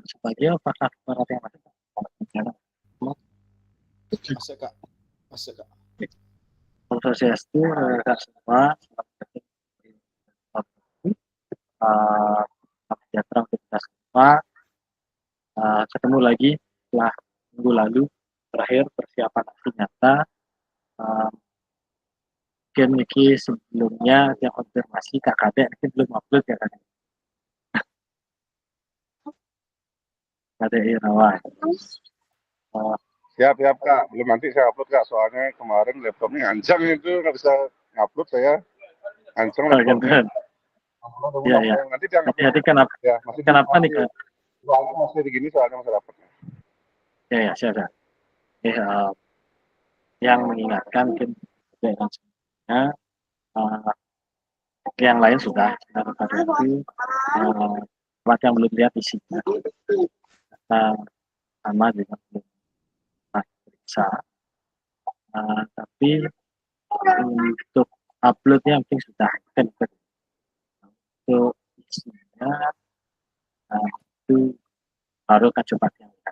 sebagai fakta yang masih Masuk Kak. Masuk Kak. proses itu semua sejahtera untuk kita semua. Ketemu lagi setelah minggu lalu terakhir persiapan aksi nyata. Mungkin Niki sebelumnya yang konfirmasi KKD mungkin belum upload ya kan? KKD Irawan. Siap Kak, belum nanti saya upload Kak, soalnya kemarin laptopnya ngancang itu nggak bisa ngupload saya, ngancang laptopnya. Iya. Nanti dia Hati-hati kenapa? Ya, masih Kenapa nih Kak? Soalnya masih begini soalnya masih dapatnya. Ya siap. Yang mengingatkan mungkin sebenarnya yang lain sudah pada itu tempat yang belum lihat isinya kita sama juga belum periksa, tapi untuk uploadnya mungkin sudah kan untuk isinya itu baru kan coba yang kita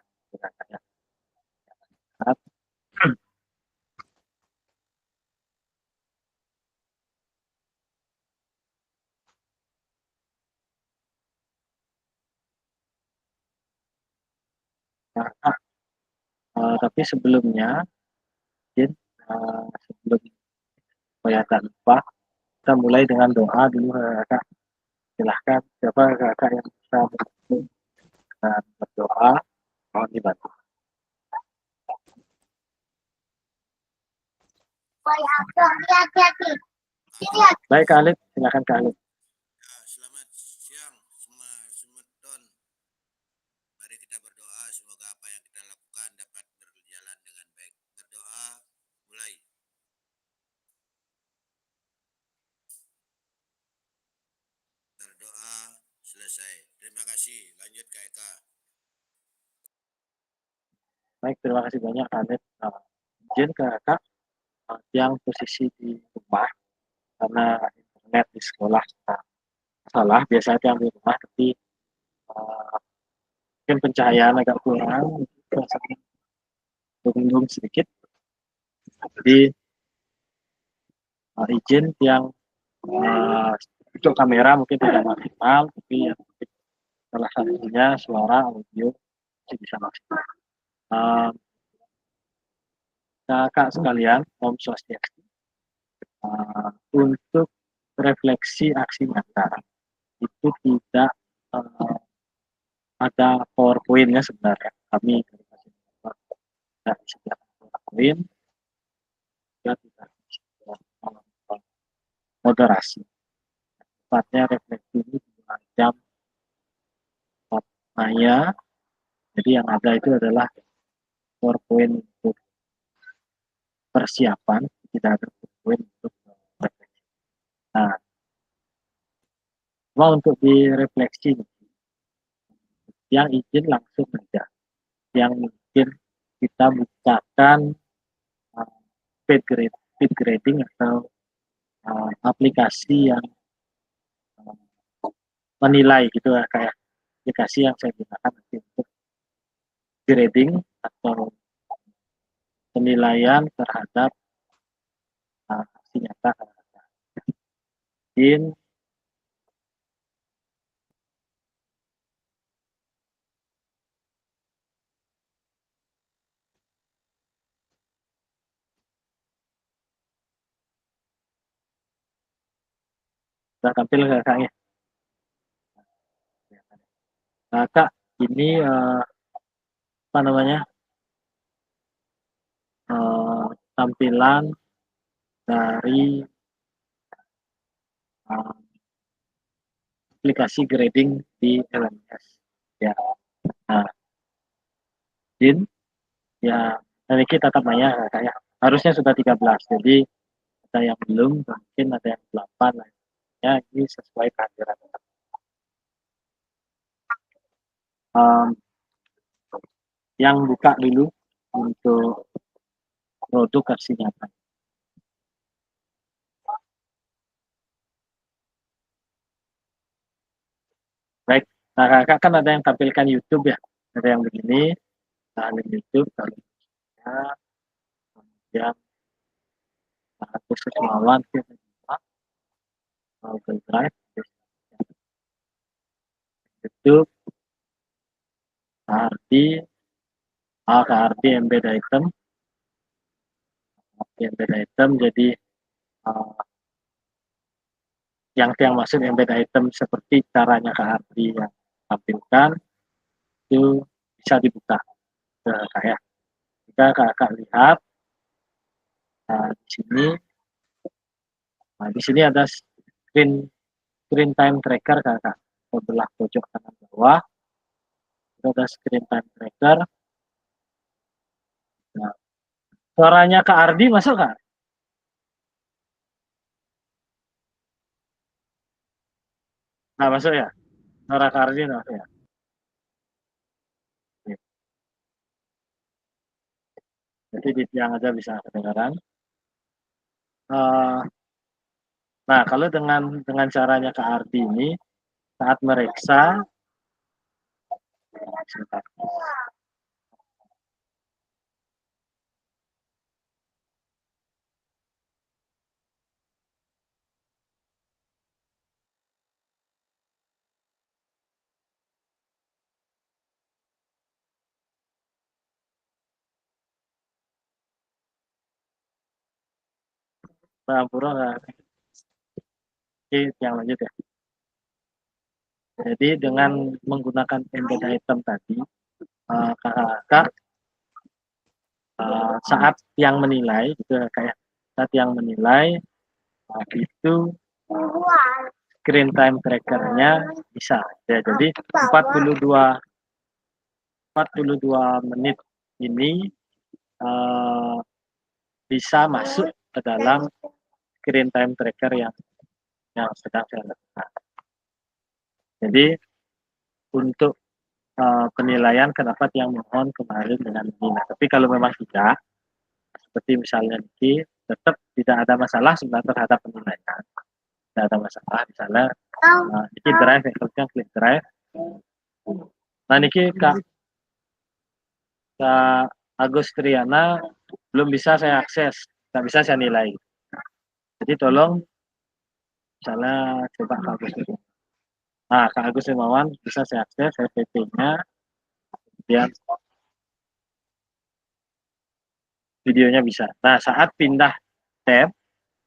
tapi sebelumnya sebelum kelihatan lupa kita mulai dengan doa dulu Kak. Silahkan siapa Kakak yang bisa berdoa, mohon dibantu. Baik Kak Alif, silakan Kak Alif. Selamat siang semua Sumedon. Mari kita berdoa semoga apa yang kita lakukan dapat berjalan dengan baik. Berdoa mulai. Berdoa selesai. Terima kasih. Lanjut Kak Eka. Baik, terima kasih banyak Kak Alif. Izin ke Kak yang posisi di rumah karena internet di sekolah salah, biasanya yang di rumah tapi mungkin pencahayaan agak kurang, belum sedikit. Jadi izin yang untuk kamera mungkin tidak maksimal, tapi yang salah satunya suara audio masih bisa maksimal. Kakak sekalian, Om Swastiastu, untuk refleksi aksi nyata itu tidak ada PowerPoint-nya sebenarnya. Kami tidak disediakan PowerPoint, juga tidak disediakan moderasi. Tepatnya refleksi ini 2 jam maya. Jadi yang ada itu adalah PowerPoint untuk persiapan, tidak ada PowerPoint untuk refleksi. Nah, cuma untuk direfleksi yang izin langsung saja, yang mungkin kita bukakan feed grading atau aplikasi yang menilai gitu ya, kayak aplikasi yang saya gunakan untuk grading atau penilaian terhadap aksi nyata izin. Sudah tampil nggak Kak ya? Nah, Kak, ini apa namanya tampilan dari aplikasi grading di LMS ya. Nah, izin ya, ini kita tetap ya kayak harusnya sudah 13, jadi ada yang belum, mungkin ada yang 8 ya, ini sesuai kehadiran. Yang buka dulu untuk produk versi nyata. Baik, Nah, kakak kan ada yang tampilkan YouTube ya, ada yang begini, tampilkan YouTube, tampilkan, kemudian khusus lawan Google Drive, YouTube, KRD, KRD embed item, embed item, jadi yang maksud embed item seperti caranya KRD yang tampilkan itu bisa dibuka ke kayak jika kakak lihat di sini. Nah, di sini ada screen time tracker kakak, sebelah pojok kanan bawah itu ada screen time tracker. Nah, suaranya Kak Ardi masuk Kak? Nah, masuk ya? Suara Kak Ardi masuk ya? Oke. Jadi di tiang aja bisa kedengaran. Nah, kalau dengan caranya Kak Ardi ini saat meriksa, sebentar. Pura Oke, yang lanjut ya. Jadi dengan menggunakan embed item tadi, kakak saat yang menilai, gitu kayak saat yang menilai itu screen time trackernya bisa ya. Jadi 42 menit ini bisa masuk ke dalam screen time tracker yang sedang saya lakukan. Jadi untuk penilaian kenapa yang mohon kemarin dengan ini. Nah, tapi kalau memang tidak, seperti misalnya ini, tetap tidak ada masalah sebenarnya terhadap penilaian. Tidak ada masalah. Misalnya ini drive, yang klik drive. Nah, ini Kak Agus Triana belum bisa saya akses, nggak bisa saya nilai. Jadi tolong misalnya coba Kak Agus Triana. Nah, Kak Agus Rimawan bisa saya akses FTP-nya, kemudian videonya bisa. Nah, saat pindah tab,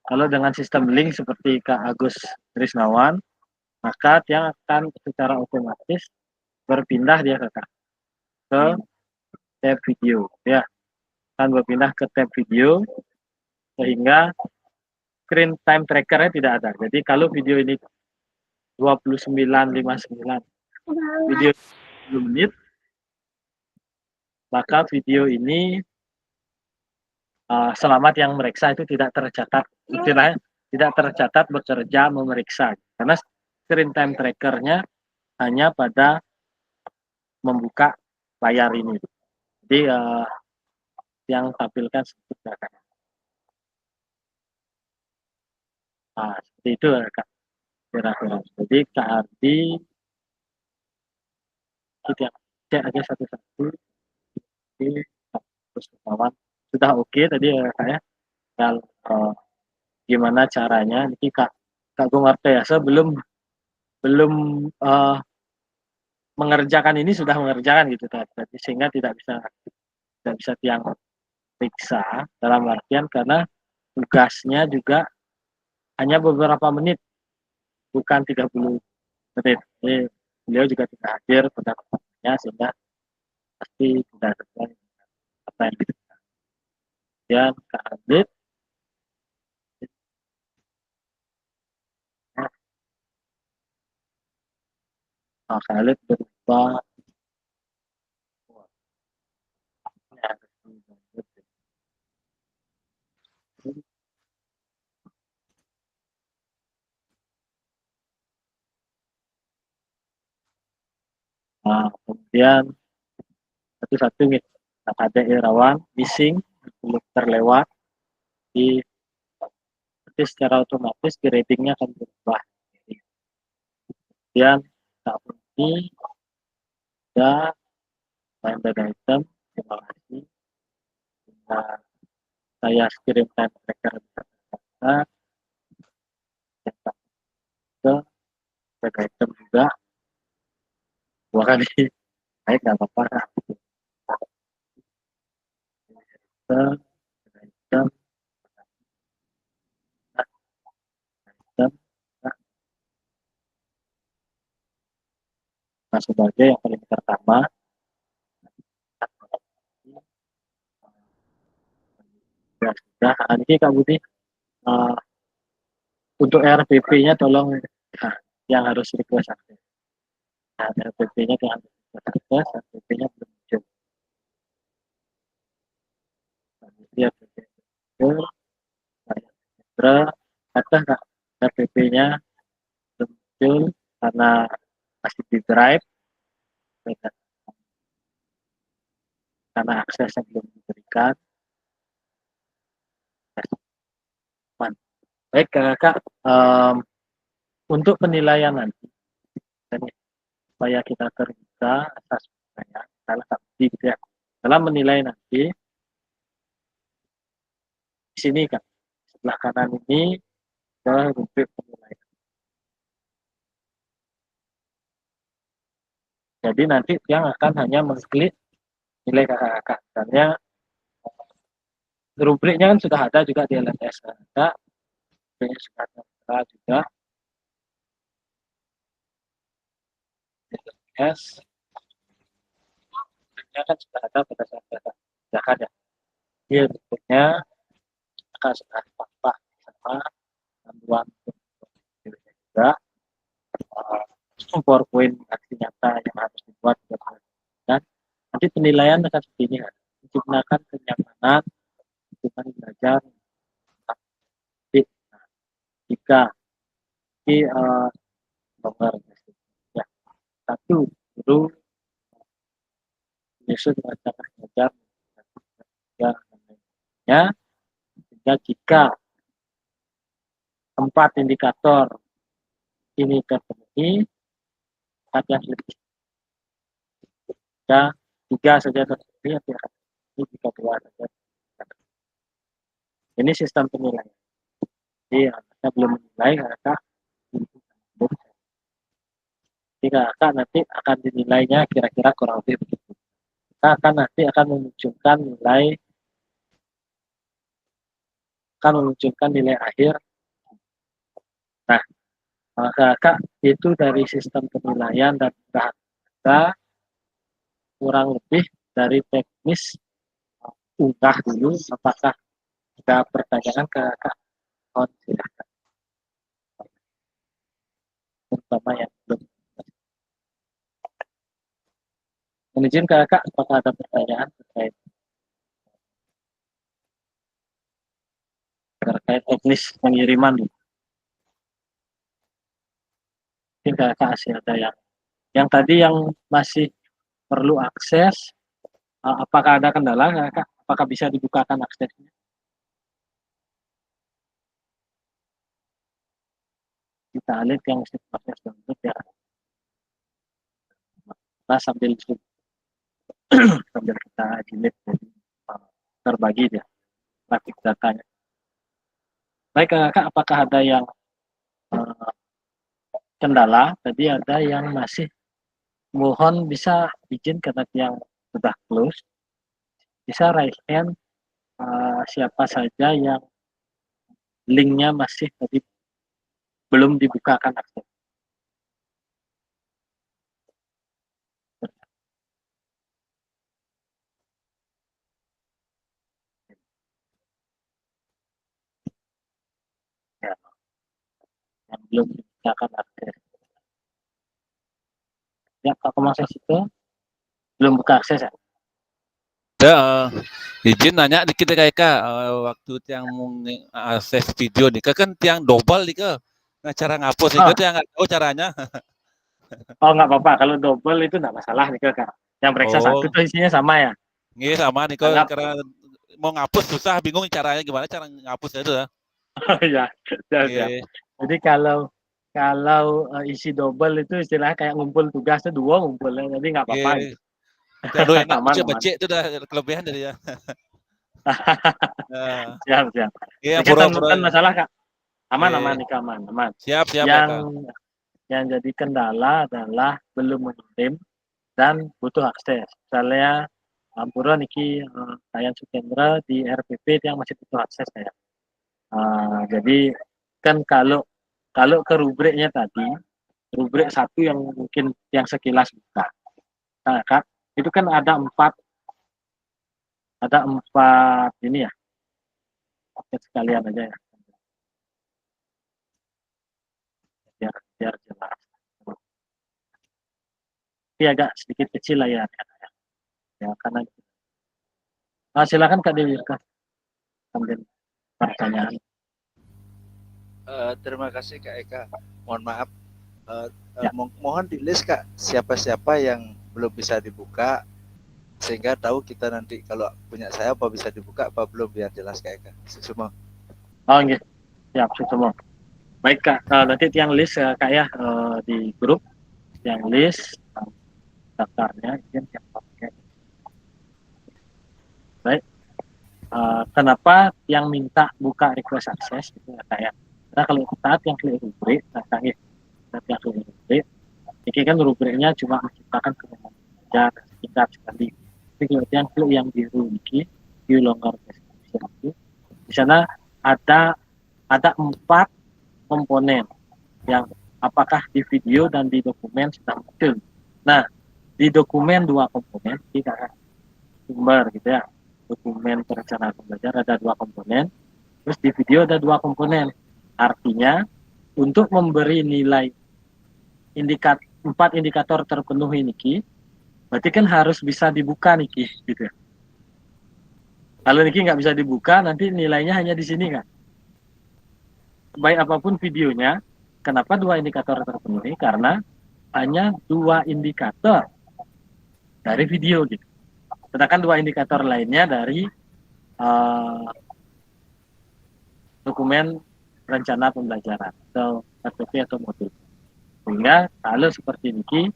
kalau dengan sistem link seperti Kak Agus Trisnawan, maka dia akan secara otomatis berpindah dia ke tab video. Ya, akan berpindah ke tab video, sehingga screen time trackernya tidak ada. Jadi kalau video ini 29:59 video 10 menit, maka video ini selamat yang meriksa itu tidak tercatat, istilahnya tidak tercatat bekerja memeriksa, karena screen time trackernya hanya pada membuka layar ini. Jadi yang tampilkan seperti itu. Nah, seperti itu Kak. Kira-kira. Jadi Kak Ardi kita cek aja satu-satu. Terus kawan sudah oke tadi ya Kak ya. Dan gimana caranya? Ini Kak Gumarte ya, saya belum mengerjakan ini sudah mengerjakan gitu kan, sehingga tidak bisa tiang periksa dalam artian karena tugasnya juga hanya beberapa menit, bukan 30 menit. Jadi beliau juga tidak hadir pada tempatnya, sehingga pasti tidak sesuai apa yang kita. Dan Kak Adit Kak Adit berupa kemudian satu-satu gitu. Ada Irawan missing, belum terlewat, di nanti secara otomatis di ratingnya akan berubah. Kemudian ini sudah main data item. Terima kasih. Nah, saya kirimkan tracker data ke data item juga. Dua kali. Baik, nggak apa-apa. Item, item, item. Nah, sebagai yang paling pertama, ya sudah. Ini Kak Budi, untuk RPP-nya tolong yang harus request akses. Nah, RPP-nya yang harus request akses, RPP-nya belum muncul. Dia muncul, saya kata nggak RPP-nya belum muncul karena masih di drive, karena aksesnya belum diberikan. Baik Kak, untuk penilaian nanti, supaya kita terbuka atas pertanyaan, salah satu gitu ya. Dalam menilai nanti, di sini Kak, sebelah kanan ini adalah rubrik penilaian. Jadi nanti yang akan hanya mengklik nilai kakak-kakak. Misalnya rubriknya kan sudah ada juga di LMS, ada, sudah ada juga di LMS. Rubriknya kan sudah ada pada saat data ya. Ini rubriknya akan sudah tampak sama panduan juga. PowerPoint aksi nyata yang harus dibuat dan nanti penilaian akan seperti ini, menciptakan kenyamanan dengan belajar. Nah, jika di nomor ya satu guru Yesus dengan cara belajar ya, sehingga jika 4 indikator ini terpenuhi, 4 yang lebih ya 3 saja terpenuhi, ini jika 2 saja. Ini sistem penilaian. Jadi kita belum menilai kakak, jadi kakak nanti akan dinilainya kira-kira kurang lebih begitu. Kita akan nanti akan memunculkan nilai akhir. Nah, kakak itu dari sistem penilaian dan kita kurang lebih dari teknis unggah dulu, apakah ada pertanyaan ke kakak? Oh, silahkan. Terutama yang belum. Izin ke kakak, apakah ada pertanyaan terkait teknis pengiriman? Mungkin kakak masih ada yang tadi yang masih perlu akses, apakah ada kendala kakak? Apakah bisa dibukakan aksesnya? Kita lihat yang mesti proses download ya. Kita sambil kita delete, jadi terbagi ya traffic datanya. Baik kakak, apakah ada yang kendala? Tadi ada yang masih mohon bisa izin karena yang sudah close, bisa raise hand siapa saja yang linknya masih tadi belum dibukakan akses. Ya, yang belum dibukakan akses. Ya, Pak Komang itu belum buka akses ya? Ya, izin nanya dikit ya Kak, waktu yang akses video nih, kan tiang double nih Kak, nah cara ngapus nih Kak, yang nggak tahu caranya. Oh nggak apa-apa, kalau double itu nggak masalah nih Kak. Yang periksa satu tuh isinya sama ya? Iya sama nih Kak, karena mau ngapus susah, bingung caranya gimana cara ngapus itu ya. Oh ya, ya. Jadi kalau kalau isi double itu istilahnya kayak ngumpul tugas tuh 2 ngumpul, jadi nggak apa-apa Oke. gitu. Kalau enak Aman, baca aman. itu udah kelebihan dari ya. Nah, Siap, siap. iya Ini pura-pura kan ya. masalah Kak, aman, aman Oke. nih Kak, aman, aman. Siap, siap ya Yang Kak. yang jadi kendala adalah belum mengirim dan butuh akses. Misalnya Ampura niki Kayan Sukendra di RPP yang masih butuh akses ya. Jadi kan kalau kalau ke rubriknya tadi, rubrik satu yang mungkin yang sekilas buka. Nah, Kak, itu kan ada empat ini ya, paket sekalian aja ya, biar jelas. Tapi agak sedikit kecil lah ya, ya karena silakan Kak Dewi ambil pertanyaan. Terima kasih Kak Eka. Mohon maaf. Ya. Mohon di list Kak siapa-siapa yang belum bisa dibuka sehingga tahu kita nanti kalau punya saya apa bisa dibuka apa belum biar jelas Kak Eka. Semua. Oh enggak, siap semua. Baik Kak, nanti yang list Kak ya di grup yang list daftarnya yang pakai. Baik. Kenapa yang minta buka request access itu ya Kak ya? Karena kalau saat yang klik rubrik, saat yang klik rubrik, ini kan rubriknya cuma menciptakan kemudian saja singkat sekali. Tapi kalau yang klik yang biru ini, view longer description itu, di sana ada 4 komponen yang apakah di video dan di dokumen sudah muncul. Nah, di dokumen 2 komponen, tidak sumber gitu ya. Dokumen perencanaan pembelajaran ada 2 komponen, terus di video ada 2 komponen. Artinya untuk memberi nilai 4 indikator terpenuhi niki, berarti kan harus bisa dibuka niki gitu. Kalau niki nggak bisa dibuka, nanti nilainya hanya di sini kan. Baik apapun videonya, kenapa 2 indikator terpenuhi? Karena hanya 2 indikator dari video gitu. Sedangkan 2 indikator lainnya dari dokumen rencana pembelajaran atau RPP atau modul. Sehingga kalau seperti ini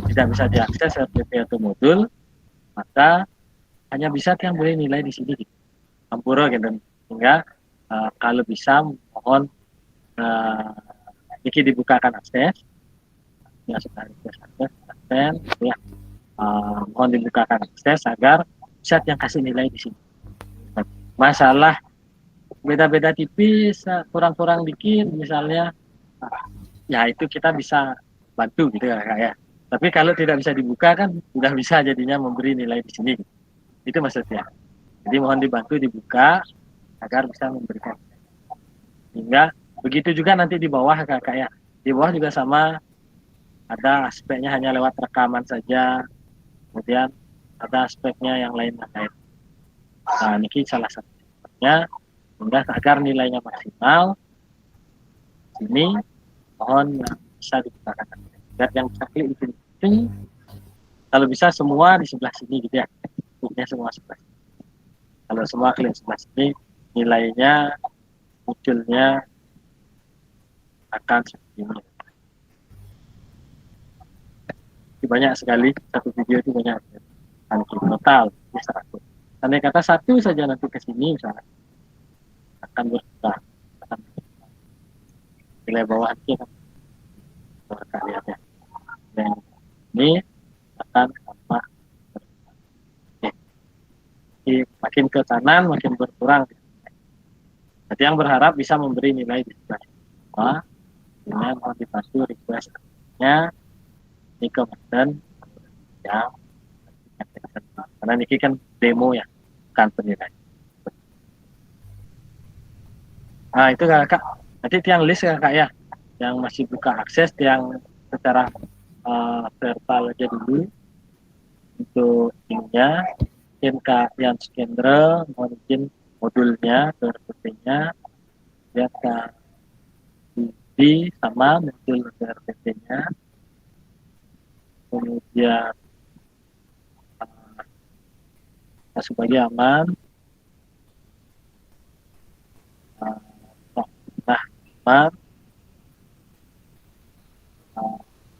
tidak bisa diakses RPP atau modul, maka hanya bisa yang boleh nilai di sini gitu. Ampura gitu. Sehingga kalau bisa mohon ini dibukakan akses. Ya sudah akses ya. Mohon dibukakan akses agar bisa yang kasih nilai di sini. Masalah beda-beda tipis, kurang-kurang dikit misalnya, ya itu kita bisa bantu gitu ya Kak ya. Tapi kalau tidak bisa dibuka kan sudah bisa jadinya memberi nilai di sini. Itu maksudnya. Jadi mohon dibantu dibuka agar bisa memberikan. Hingga begitu juga nanti di bawah Kak ya. Di bawah juga sama, ada aspeknya hanya lewat rekaman saja. Kemudian ada aspeknya yang lain. Nah, ini salah satunya. Sehingga agar nilainya maksimal, sini mohon bisa dibukakan. Dan yang bisa klik itu, kalau bisa semua di sebelah sini gitu ya. Kliknya semua sebelah sini. Kalau semua klik sebelah sini, nilainya munculnya akan seperti ini. Banyak sekali, satu video itu banyak. Total bisa 100. Andai kata 1 saja nanti ke sini misalnya, akan berubah. Nilai bawah kita lihat ya. Dan ini akan tambah. Makin ke kanan makin berkurang. Jadi yang berharap bisa memberi nilai di sebelah bawah dengan motivasi request-nya ini ke button ya. Karena ini kan demo ya, bukan penilaian. Nah itu Kak, nanti yang list ya Kak ya, yang masih buka akses, yang secara verbal aja dulu untuk ininya. Mungkin Kak Yan Sukendra mohon izin modulnya, RPP-nya, ya Kak Budi sama modul RPP-nya, kemudian Kak Subagi aman, nah aman,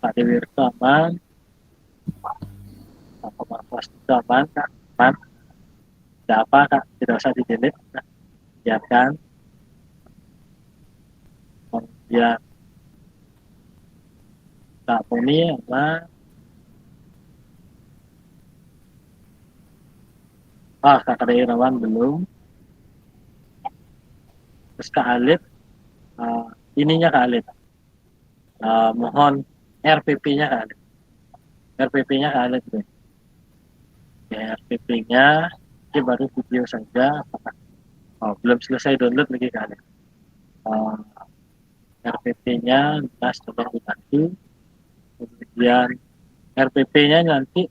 Kak Dewi itu aman, Kak Komar itu aman, Kak. Aman. Tidak apa, Kak. Tidak usah di-delete. Nah, biarkan. Kemudian Kak Poni aman. Kak Irawan belum. Terus Kak Alif, ininya Kak Alif. Mohon RPP-nya Kak Alif. RPP-nya Kak Alif. Ya, RPP-nya ini baru video saja. Belum selesai download lagi Kak Alif. RPP-nya jelas tolong dibantu. Kemudian RPP-nya nanti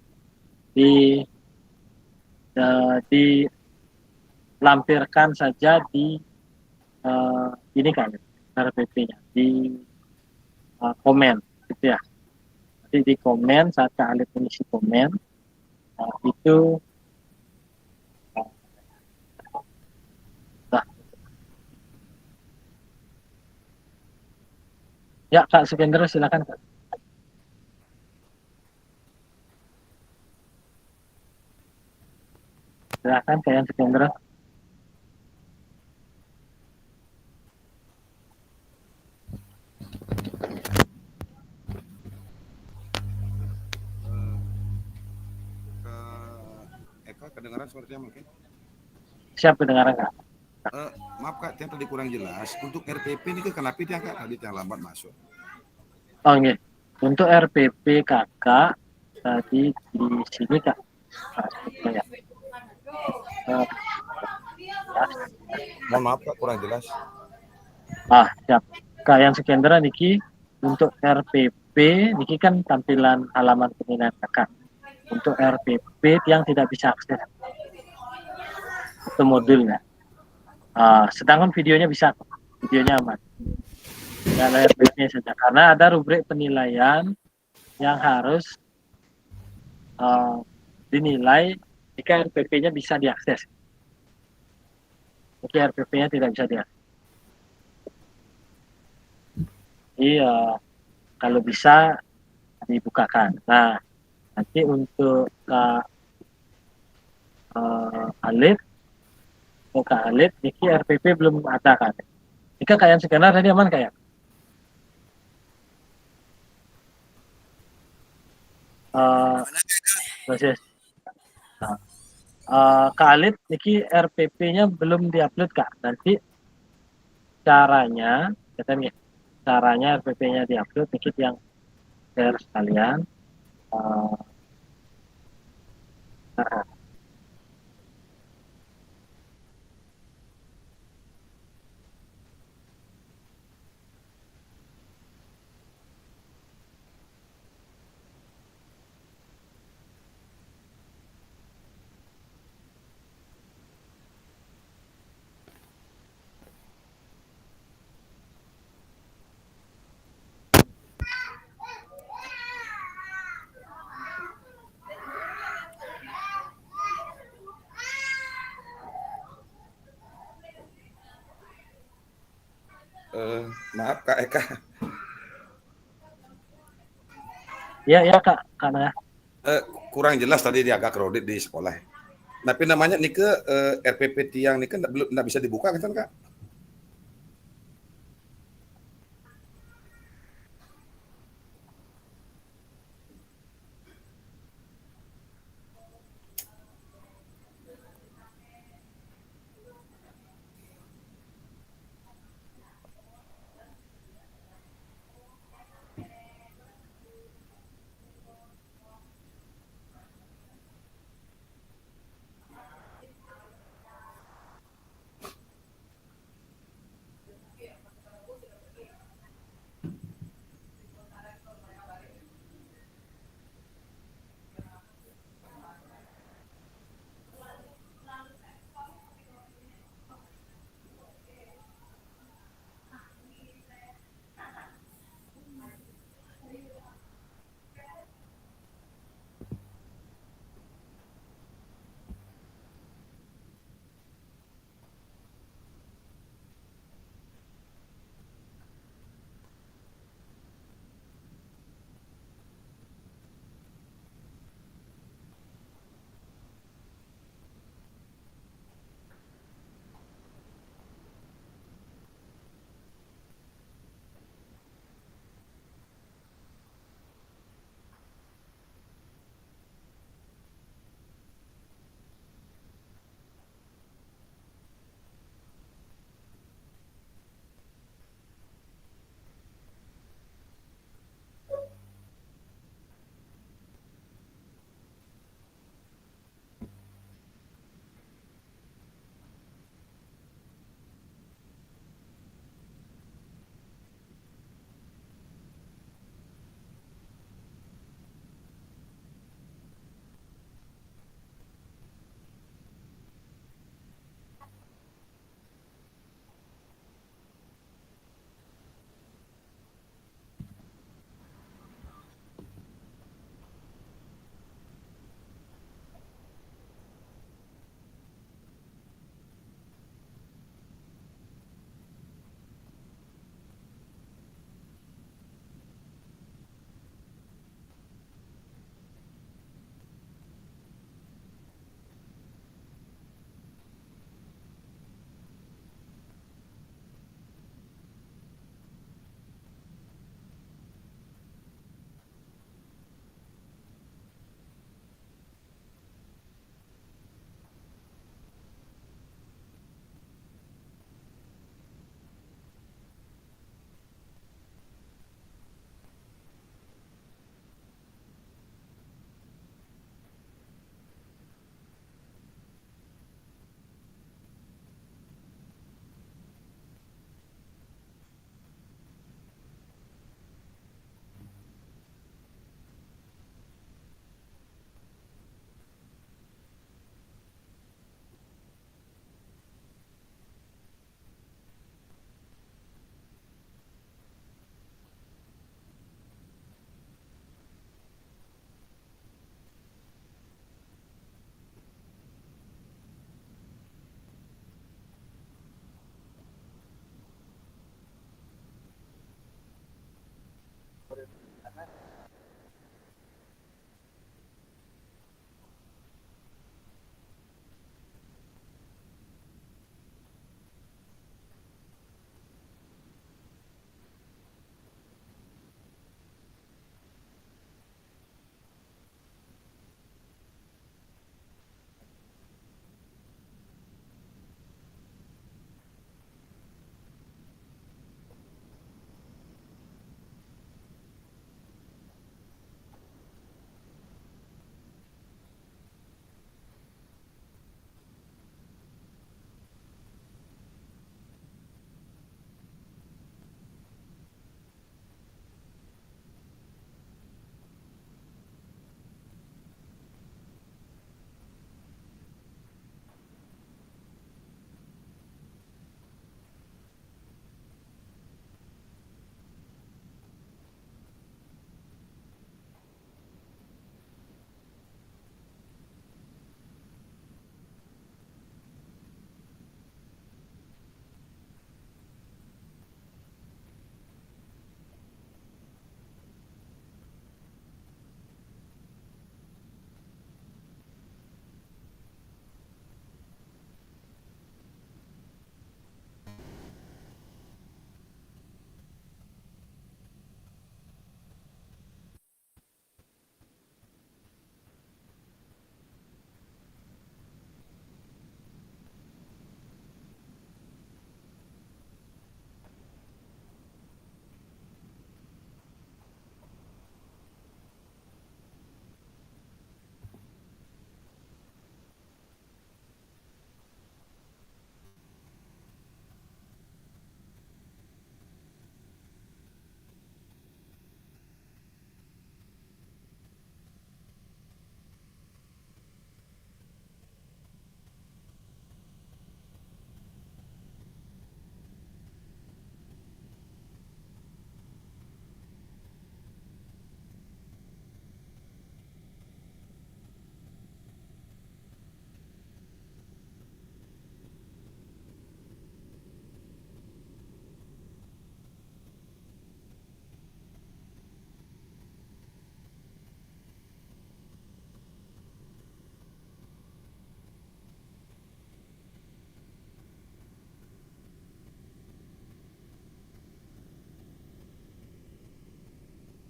dilampirkan saja di ini kan RPP-nya di komen gitu ya. Jadi di komen saat Kak Alif mengisi komen itu ya Kak Sukendra silakan Kak. Silakan Kak Yan Sukendra. Eka kedengaran sepertinya mungkin. Siap kedengaran Kak. Maaf Kak, yang tadi kurang jelas. Untuk RPP ini kenapa dia Kak tadi yang lambat masuk? Oh iya. Untuk RPP Kakak tadi di sini Kak. Ya. Mohon maaf Kak, kurang jelas. Siap. Kak Yan Sukendra niki untuk RPP niki kan tampilan halaman penilaian Kakak. Untuk RPP yang tidak bisa akses itu modulnya. Sedangkan videonya bisa, videonya aman. Ya RPP saja. Karena ada rubrik penilaian yang harus dinilai jika RPP-nya bisa diakses. Jika RPP-nya tidak bisa diakses. Jadi kalau bisa dibukakan. Nah, nanti untuk Kak Alif, Kak Alif, Niki RPP belum ada kan? Jika kalian skenario tadi aman kayak? Proses. Kak Alif, Niki RPP-nya belum diupload Kak. Nanti caranya, katanya, caranya RPP-nya diupload, Niki yang share sekalian. Maaf Kak Eka. Ya Kak, karena Kurang jelas tadi dia agak kredit di sekolah. Tapi namanya nih ke RPP tiang nih kan belum bisa dibuka kan Kak?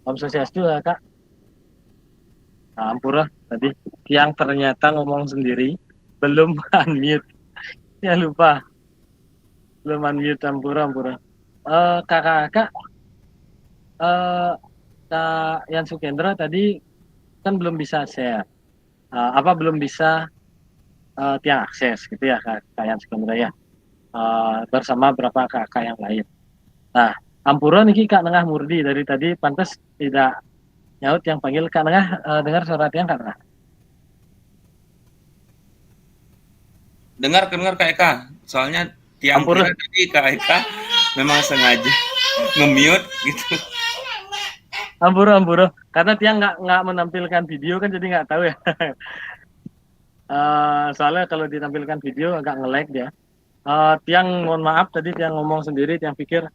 Om Swastiastu ya Kak. Nah, ampura tadi yang ternyata ngomong sendiri belum unmute. Ya lupa, belum unmute ampura. Kakak-kakak, Kak Yan Sukendra tadi kan belum bisa share. Belum bisa tiang akses gitu ya Kak Yan Sukendra ya. Bersama beberapa kakak yang lain. Nah, ampura niki Kak Nengah Murdi dari tadi pantas tidak nyaut yang panggil Kak Nengah, dengar suara tiang Kak Nengah. Dengar Kak Eka. Soalnya tiang Ampura. kira tadi Kak Eka memang sengaja nge-mute gitu. Ampura. Karena tiang nggak menampilkan video kan jadi nggak tahu ya. Soalnya kalau ditampilkan video agak nge-lag dia. Tiang mohon maaf tadi tiang ngomong sendiri, tiang pikir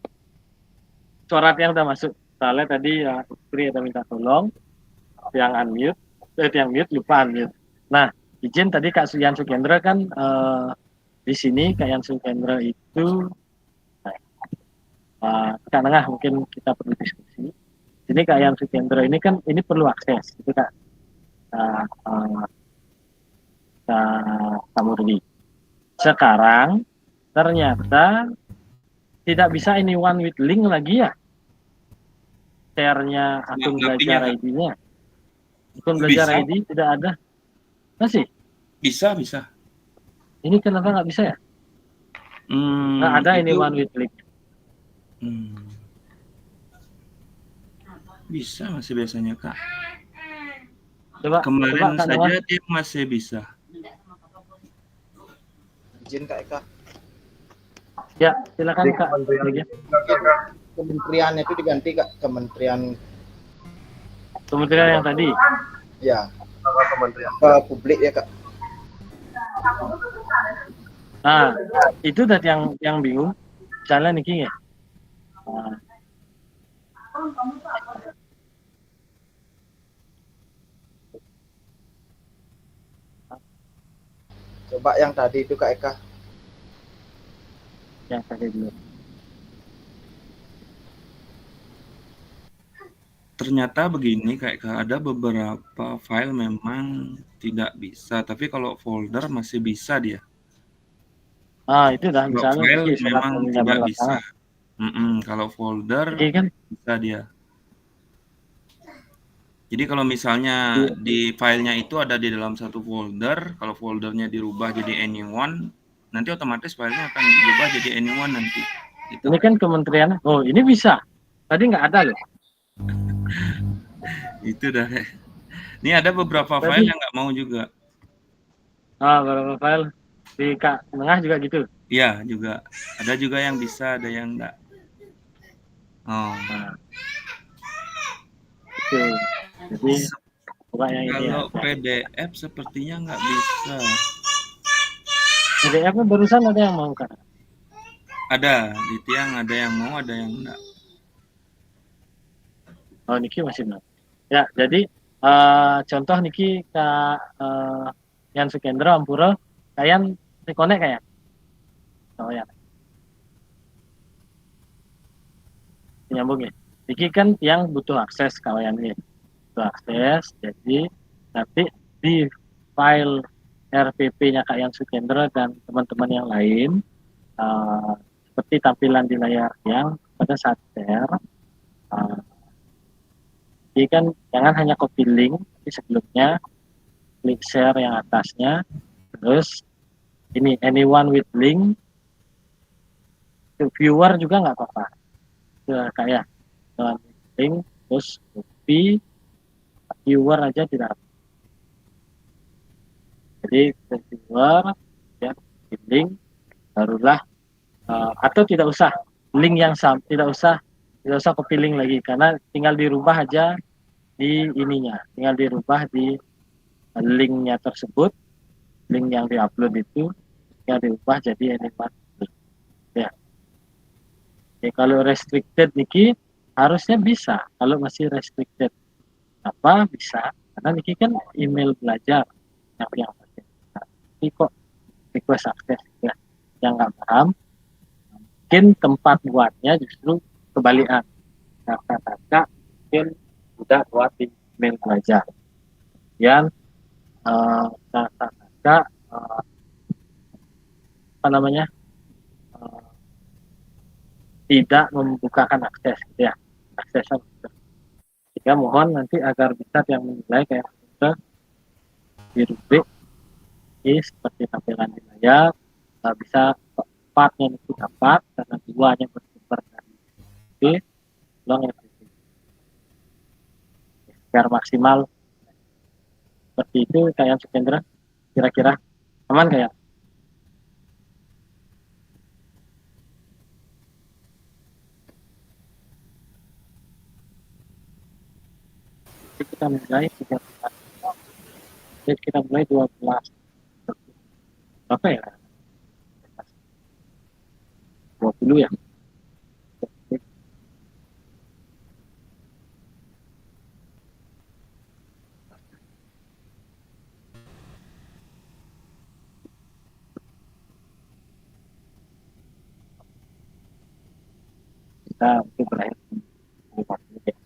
suara tiang udah masuk. Soalnya tadi istri ada minta tolong, tiang unmute, tiang mute lupa unmute. Nah, izin tadi Kak Yan Sukendra kan di sini Kak Yan Sukendra itu Kak Nengah mungkin kita perlu diskusi. Ini Kak Yan Sukendra ini kan ini perlu akses, itu Kak Murdi. Sekarang ternyata tidak bisa anyone with link lagi ya, share-nya akun belajar ID-nya. Akun belajar ID tidak ada. Masih? Bisa. Ini kenapa nggak bisa ya? Nggak ada anyone with link. Bisa masih biasanya Kak. Kemarin coba, saja dia masih bisa. Izin Kak Eka. Ya, silakan Kak. Kementerian itu diganti Kak, kementerian yang tadi. Ya. Kementerian publik ya Kak. Nah, itu tadi yang bingung. Jalan niki ya. Coba yang tadi itu Kak Eka. Yang tadi dulu. Ternyata begini Kak Eka, ada beberapa file memang tidak bisa, tapi kalau folder masih bisa dia. Itu dah misalnya file memang tidak bisa. Kalau folder kan? bisa dia. Jadi kalau misalnya di filenya itu ada di dalam satu folder, kalau foldernya dirubah jadi anyone, nanti otomatis filenya akan dirubah jadi anyone nanti. Gitu. Ini kan kementerian. Oh, ini bisa. Tadi nggak ada loh. Itu dah. Ini ada beberapa file yang nggak mau juga. Beberapa file di Kak Nengah juga gitu. Iya juga. Ada juga yang bisa, ada yang enggak. Jadi yang kalau ini PDF sepertinya nggak bisa. PDF barusan ada yang mau Kak? Ada di tiang, ada yang mau, ada yang enggak. Oh, niki masih belum. Ya, jadi contoh niki Kak Yan Sukendra Ampura, kalian reconnect kayak. Oh ya. Nyambung ya. Niki kan yang butuh akses kawan ini. Butuh akses, jadi nanti di file RPP-nya Kak Yan Sukendra dan teman-teman yang lain seperti tampilan di layar yang pada saat share jadi kan jangan hanya copy link, tapi sebelumnya klik share yang atasnya, terus ini anyone with link, viewer juga nggak apa-apa, kayak link, terus copy, viewer aja tidak. Jadi viewer, ya link, barulah atau tidak usah link yang sama, tidak usah copy link lagi karena tinggal dirubah aja di ininya, tinggal dirubah di linknya tersebut, link yang diupload itu tinggal dirubah jadi anyone ya. Kalau restricted niki harusnya bisa, kalau masih restricted apa bisa karena niki kan email belajar yang tapi kok request akses ya, yang nggak paham mungkin tempat buatnya justru kebalikan. Kakak-kakak mungkin tidak buat di email pelajar. Kemudian kakak apa namanya tidak membukakan akses gitu ya, aksesnya. Jika mohon nanti agar bisa yang menilai kayak ke di rubrik ini seperti tampilan di layar, bisa partnya itu dapat karena duanya bersumber dari B long FTP biar maksimal seperti itu. Kayak Sukendra kira-kira aman kayak kita mulai 13. Jadi kita mulai 12 berapa ya, 20 ya. Kita untuk berakhir di 40 ya.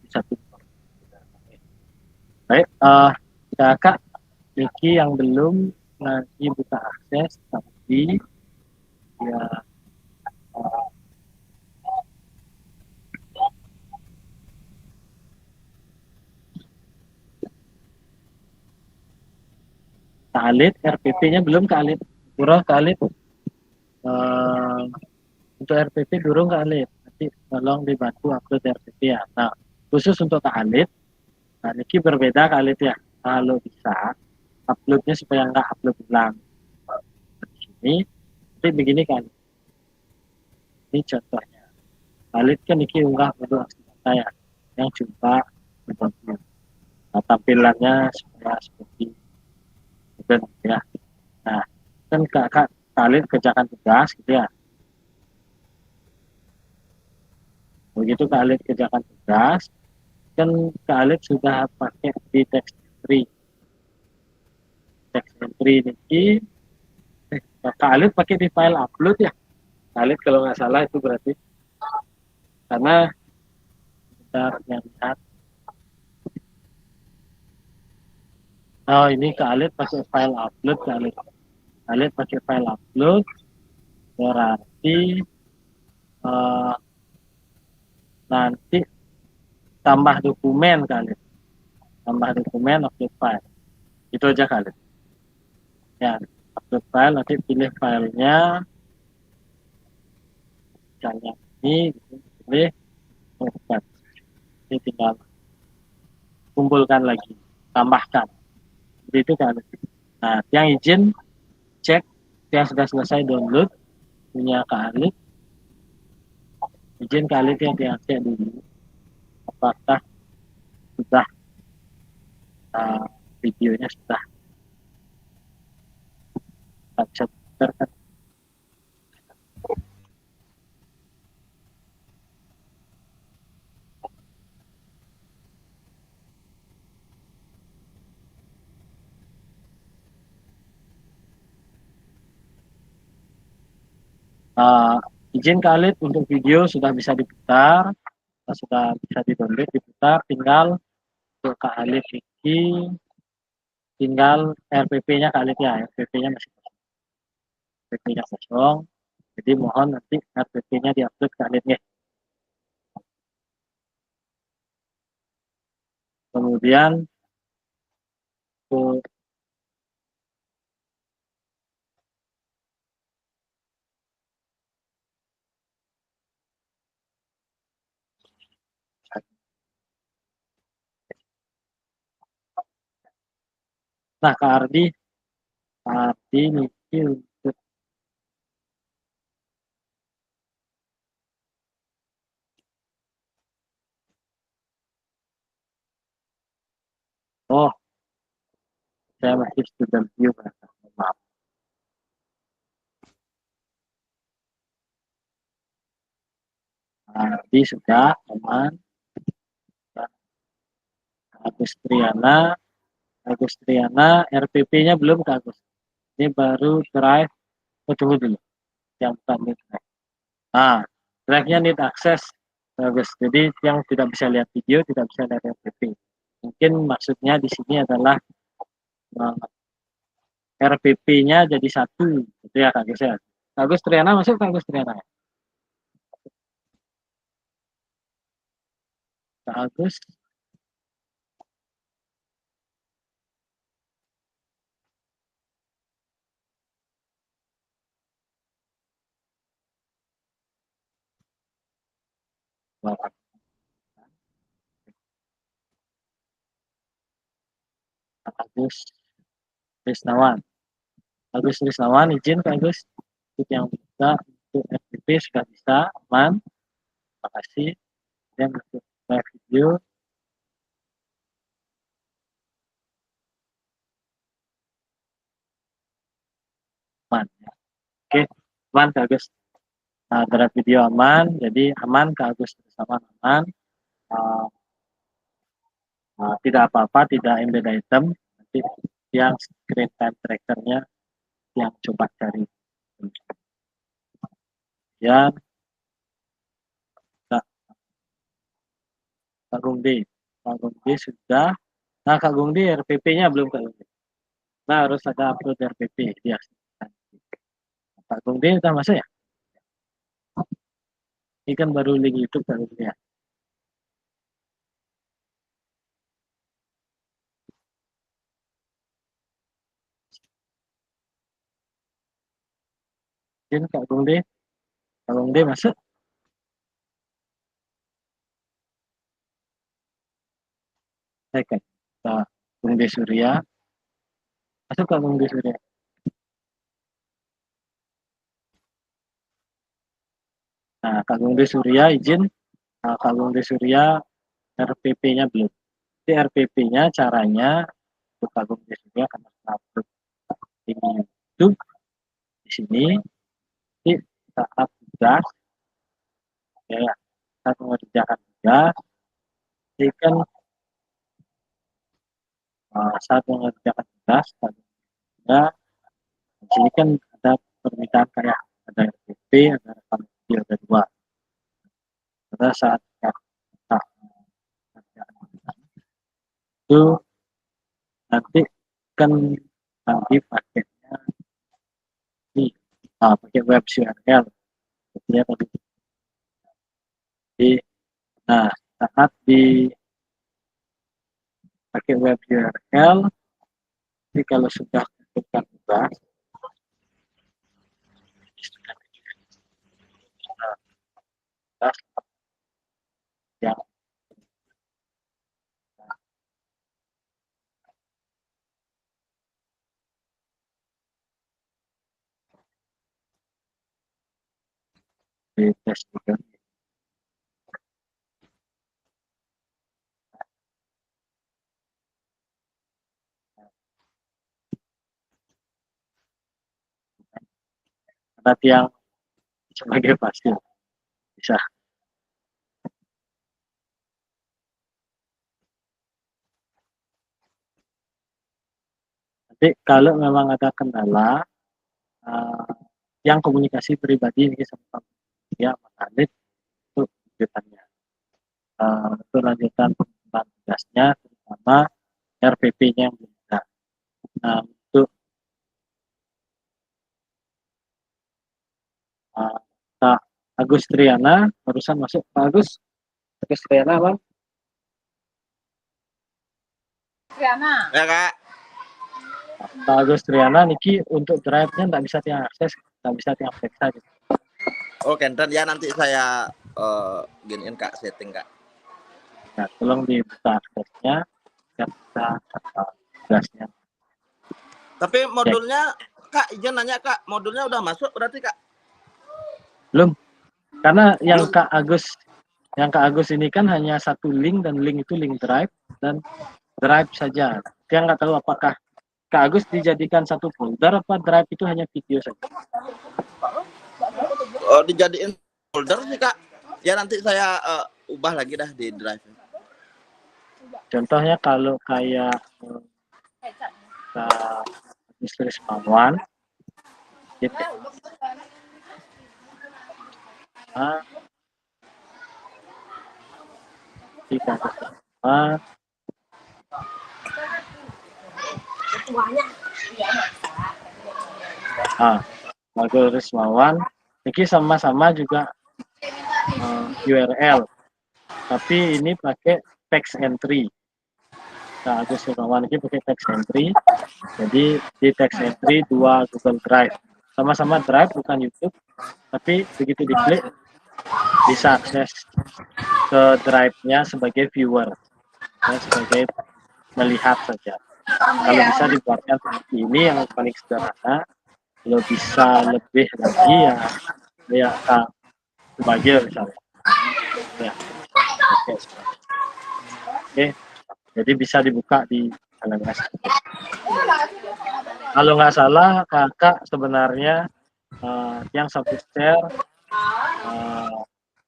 Satu. Baik, kakak Niki yang belum lagi buka akses tapi ya Khalid RPP-nya belum Khalid, Pura Khalid untuk RPP durung Khalid, nanti tolong dibantu upload RPP ya. Nah khusus untuk Khalid, nah Niki berbeda Khalid ya, kalau bisa uploadnya supaya nggak upload ulang di sini. Tapi begini kan, ini contohnya Khalid kan Niki unggah untuk saya yang jumpa berbantu. Nah, tampilannya supaya seperti itu ya. Nah kan kakak Khalid kerjakan tugas gitu ya. Begitu Khalid kerjakan tugas, kan Khalid sudah pakai di text entry. Text entry ini Khalid pakai di file upload ya. Khalid kalau nggak salah itu berarti karena kita lihat. Oh ini Khalid pakai file upload, Khalid pakai file upload berarti nanti tambah dokumen Khalid, tambah dokumen upload file, itu aja Khalid ya. Upload file, nanti pilih filenya misalnya ini gitu, pilih open, ini tinggal kumpulkan lagi, tambahkan, jadi itu Khalid. Nah yang izin cek yang sudah selesai download punya Khalid, izin Khalid yang cek dulu apakah sudah videonya sudah bisa diputarkan. Izin Khalid untuk video sudah bisa diputar, sudah bisa di-download, diputar, tinggal untuk Khalid ini tinggal RPP-nya Khalid ya, RPP-nya masih kosong, RPP-nya kosong, jadi mohon nanti RPP-nya diupload Khalid ya. Kemudian nah Kak Ardi ini untuk saya masih student view, maaf. Ardi sudah aman, Agus Triana Agus Triana, RPP-nya belum Kak Agus. Ini baru drive. Oh, tunggu dulu. Yang pertama drive. Nah, drive-nya need access Kak Agus. Jadi yang tidak bisa lihat video, tidak bisa lihat RPP. Mungkin maksudnya di sini adalah RPP-nya jadi satu. Itu ya Kak Agus ya. Kak Agus Triana masuk Kak Agus Triana. Kak Agus. Agus Risnawan. Agus Risnawan izin Kak Agus. Untuk yang bisa untuk FTP sudah bisa aman. Terima kasih. Dan untuk live video aman. Ya. Oke, aman Kak Agus. Nah, drive video aman, jadi aman Kak Agus Risnawan aman. Tidak apa-apa, tidak embed item. Nanti yang screen time trackernya yang coba cari. Ya, Kak Gungdi. Kak Gungdi sudah. Nah, Kak Gungdi RPP-nya belum Kak Gungdi. Nah, harus ada upload RPP. Dia. Kak Gungdi sudah masuk ya? Ini kan baru link YouTube Kak Gungdi ya. Izin Kak Gungdi. Kak Gungdi masuk. Saya Kak Gungdi Surya. Masuk Kak Gungdi Surya. Nah, Kak Gungdi Surya izin. Nah, Kak Gungdi Surya RPP-nya belum. Jadi RPP-nya caranya untuk Kak Gungdi Surya karena upload di YouTube di sini. Di saat tugas, ya, saat mengerjakan tugas, ini kan saat mengerjakan tugas, ya, di sini kan ada permintaan kayak ada RPP, ada rekam video, ada dua. Pada saat kita itu nanti kan nanti paketnya ini pakai web URL, ya tadi. Jadi, nah saat di pakai web URL, jadi kalau sudah tentukan tugas, yang di tes juga. Nanti yang sebagai pasien bisa. Nanti kalau memang ada kendala yang komunikasi pribadi ini sama ya Mas Alif untuk lanjutannya, untuk lanjutan pengembangan tugasnya terutama RPP-nya yang belum ada. Untuk Kak Agus Triana barusan masuk. Pak Agus Triana Bang. Triana. Ya Kak. Pak Agus Triana niki untuk drive-nya nggak bisa diakses, nggak bisa diakses saja. Oh, Kenten ya nanti saya giniin Kak, setting Kak. Nah, tolong dibuka aksesnya, kita tugasnya. Tapi modulnya Kak, izin nanya Kak, modulnya udah masuk berarti Kak? Belum. Karena yang Kak Agus ini kan hanya satu link dan link itu link drive dan drive saja. Dia nggak tahu apakah Kak Agus dijadikan satu folder apa drive itu hanya video saja. Oh, dijadiin folder sih Kak. Ya nanti saya ubah lagi dah di drive. Contohnya kalau kayak Agus Rismawan gitu. Tiga Agus Rismawan ini sama-sama juga URL, tapi ini pakai text entry. Nah, Agus Rismawan ini pakai text entry, jadi di text entry 2 Google Drive, sama-sama Drive bukan YouTube, tapi begitu diklik bisa akses ke Drive-nya sebagai viewer, sebagai melihat saja. Kalau bisa dibuatkan seperti ini yang paling sederhana. Kalau bisa lebih lagi ya Kak sebagai misalnya ya. Oke. Jadi bisa dibuka di LMS. Kalau nggak salah kakak sebenarnya yang subject share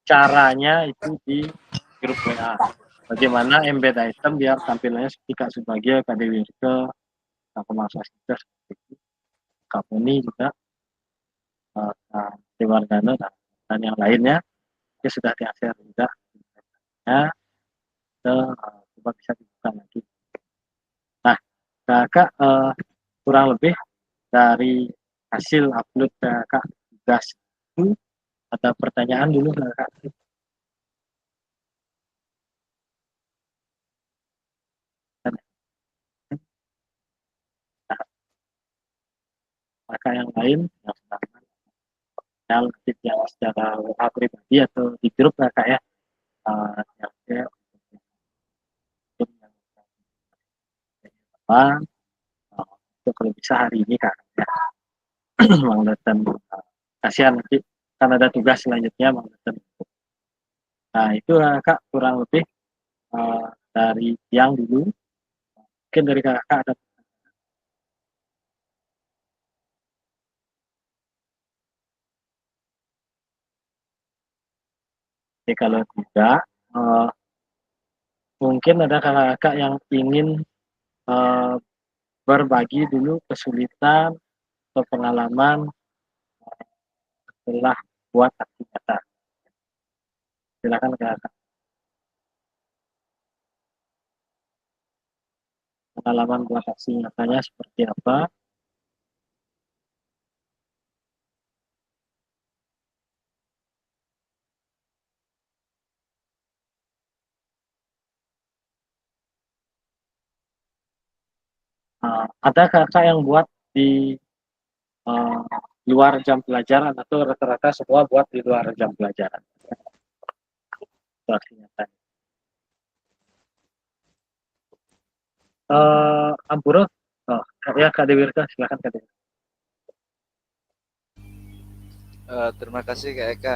caranya itu di grup WA. Bagaimana embed item biar tampilannya seperti Kak Subagio, Kak Dewi Wirke, Kak Kemasas Kak Puni juga, Kak Dewardana dan yang lainnya, itu sudah di-share juga. Ya, coba bisa dibuka lagi. Nah, kakak kurang lebih dari hasil upload kakak tugas itu ada pertanyaan dulu kakak. Kakak yang lain yang sedang yang secara WA pribadi atau di grup kakak ya, yang saya untuk kalau bisa hari ini kak ya. Mang Deten kasihan nanti kan ada tugas selanjutnya Mang Deten. Nah itu kak kurang lebih dari yang dulu, mungkin dari kakak ada. Jadi kalau tidak mungkin ada kakak yang ingin berbagi dulu kesulitan atau pengalaman setelah buat aksi nyata. Silakan kakak. Pengalaman buat aksi nyatanya seperti apa? Ada kakak yang buat di luar jam pelajaran atau rata-rata semua buat di luar jam pelajaran? Itu aksi nyatanya. Ampuro, ya Kak Dewi Wirke, silakan Kak Dewi. Terima kasih Kak Eka.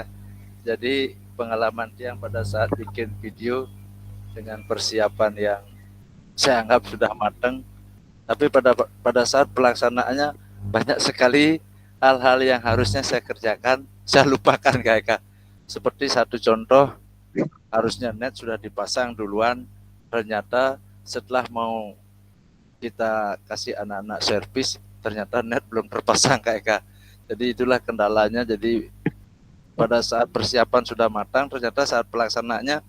Jadi pengalaman yang pada saat bikin video dengan persiapan yang saya anggap sudah matang, tapi pada saat pelaksanaannya banyak sekali hal-hal yang harusnya saya kerjakan, saya lupakan Kak Eka. Seperti satu contoh, harusnya net sudah dipasang duluan, ternyata setelah mau kita kasih anak-anak servis, ternyata net belum terpasang Kak Eka. Jadi itulah kendalanya. Jadi pada saat persiapan sudah matang, ternyata saat pelaksanaannya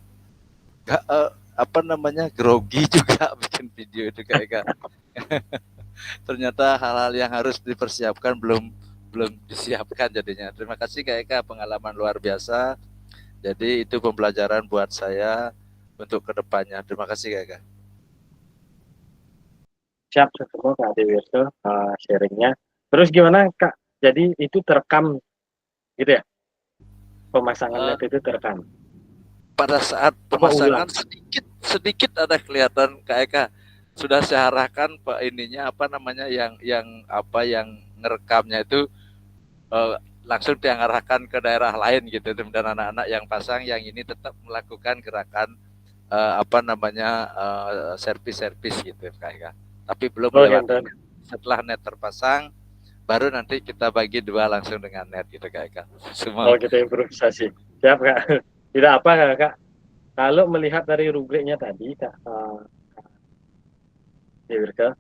grogi juga bikin video itu Kak Eka. Ternyata hal-hal yang harus dipersiapkan belum disiapkan jadinya. Terima kasih Kak Eka, pengalaman luar biasa. Jadi itu pembelajaran buat saya untuk kedepannya. Terima kasih Kak Eka. Siap, semua Kak Dewi Wirke sharingnya. Terus gimana Kak? Jadi itu terekam gitu ya? Pemasangan net itu terekam? Pada saat pemasangan sedikit ada kelihatan Kak Eka. Sudah saya arahkan Pak ininya yang ngerekamnya itu langsung diarahkan ke daerah lain gitu, dan anak-anak yang pasang yang ini tetap melakukan gerakan servis gitu Kak Eka. Tapi belum lewat. Setelah net terpasang baru nanti kita bagi dua langsung dengan net gitu Kak Eka. Semua. Kita improvisasi. Siap Kak. Tidak apa Kak. Kalau melihat dari rubriknya tadi Kak Dewi Wirke,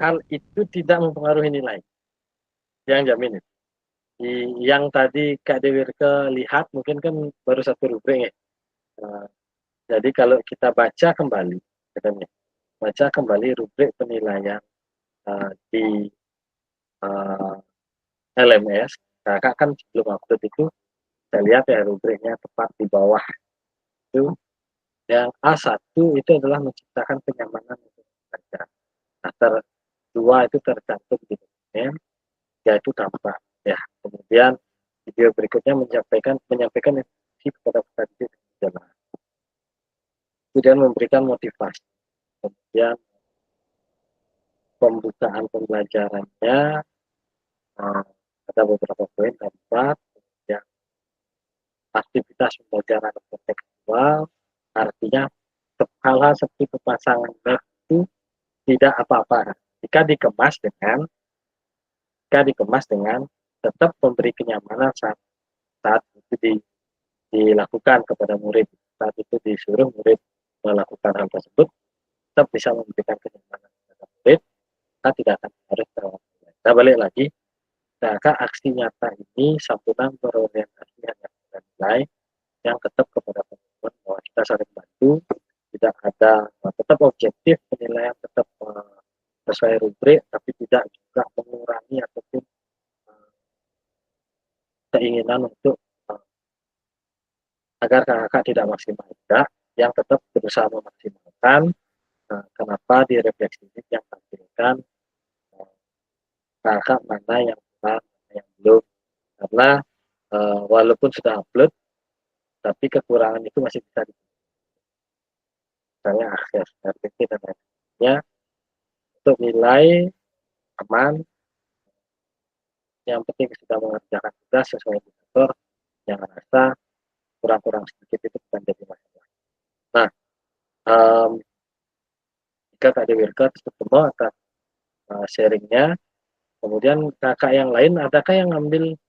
hal itu tidak mempengaruhi nilai. Yang jamin itu. Yang tadi Kak Dewirke lihat mungkin kan baru satu rubrik ya. Jadi kalau kita baca kembali, katanya, baca kembali rubrik penilaian di LMS, kakak kan sebelum upload itu saya lihat ya rubriknya tepat di bawah itu yang A1 itu adalah menciptakan kenyamanan untuk membaca. Nah, dua itu tercantum di dokumen, yaitu tampak ya. Kemudian video berikutnya menyampaikan informasi kepada peserta didik dengan jelas. Kemudian memberikan motivasi. Kemudian pembukaan pembelajarannya ada beberapa poin tempat, kemudian aktivitas pembelajaran kontekstual, artinya hal-hal seperti pemasangan map itu tidak apa-apa jika dikemas dengan tetap memberi kenyamanan saat itu dilakukan kepada murid, saat itu disuruh murid melakukan hal tersebut, tetap bisa memberikan kenyamanan kepada murid, kita tidak akan harus terlalu. Kita balik lagi, maka aksi nyata ini sambungan berorientasi hanya pada nilai yang tetap kepada teman-teman bahwa kita saling bantu, tidak ada tetap objektif penilaian, tetap sesuai rubrik, tapi tidak juga mengurangi ataupun keinginan untuk agar kakak tidak maksimal, tidak, yang tetap berusaha memaksimalkan. Kenapa di refleksi ini yang tampilkan kakak mana yang kurang, mana yang belum, karena walaupun sudah upload, tapi kekurangan itu masih bisa misalnya akses RPP dan lain-lainnya. Untuk nilai aman, yang penting sudah mengerjakan tugas sesuai indikator, jangan rasa kurang-kurang sedikit itu bukan jadi masalah. Nah, jika Kak Dewirke ketemu atas sharingnya, kemudian kakak yang lain, adakah yang ngambil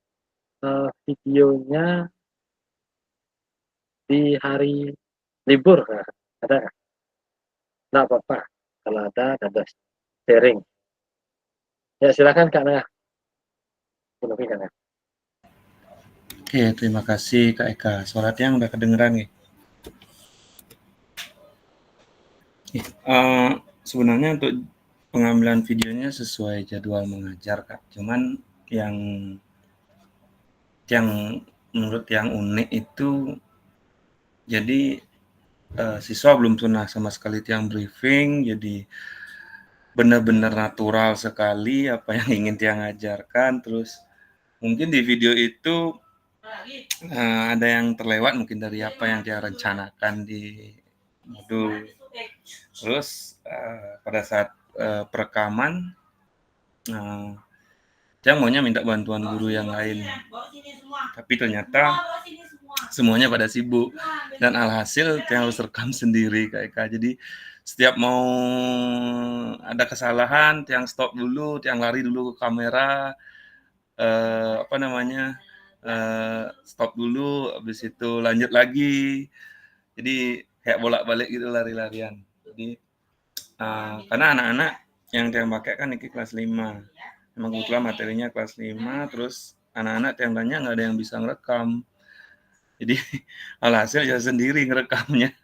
videonya di hari libur? Ada? Nggak apa-apa, kalau ada sharing. Ya silakan Kak Naya. Oke, terima kasih Kak Eka. Suaranya udah kedengeran nih. Sebenarnya untuk pengambilan videonya sesuai jadwal mengajar Kak. Cuman yang menurut yang unik itu jadi siswa belum pernah sama sekali tiang briefing, jadi benar-benar natural sekali apa yang ingin tiang ajarkan. Terus mungkin di video itu ada yang terlewat mungkin dari apa yang dia rencanakan di modul. Terus pada saat perekaman dia maunya minta bantuan guru yang lain, tapi ternyata semuanya pada sibuk dan alhasil dia harus rekam sendiri Kak. Jadi setiap mau ada kesalahan tiang stop dulu, tiang lari dulu ke kamera, stop dulu, habis itu lanjut lagi. Jadi kayak bolak-balik gitu lari-larian. Jadi karena anak-anak yang tiang pakai kan ini kelas 5. Memang kebetulan materinya kelas 5, terus anak-anak tiang lainnya nggak ada yang bisa ngerekam. Jadi alhasil ya sendiri ngerekamnya.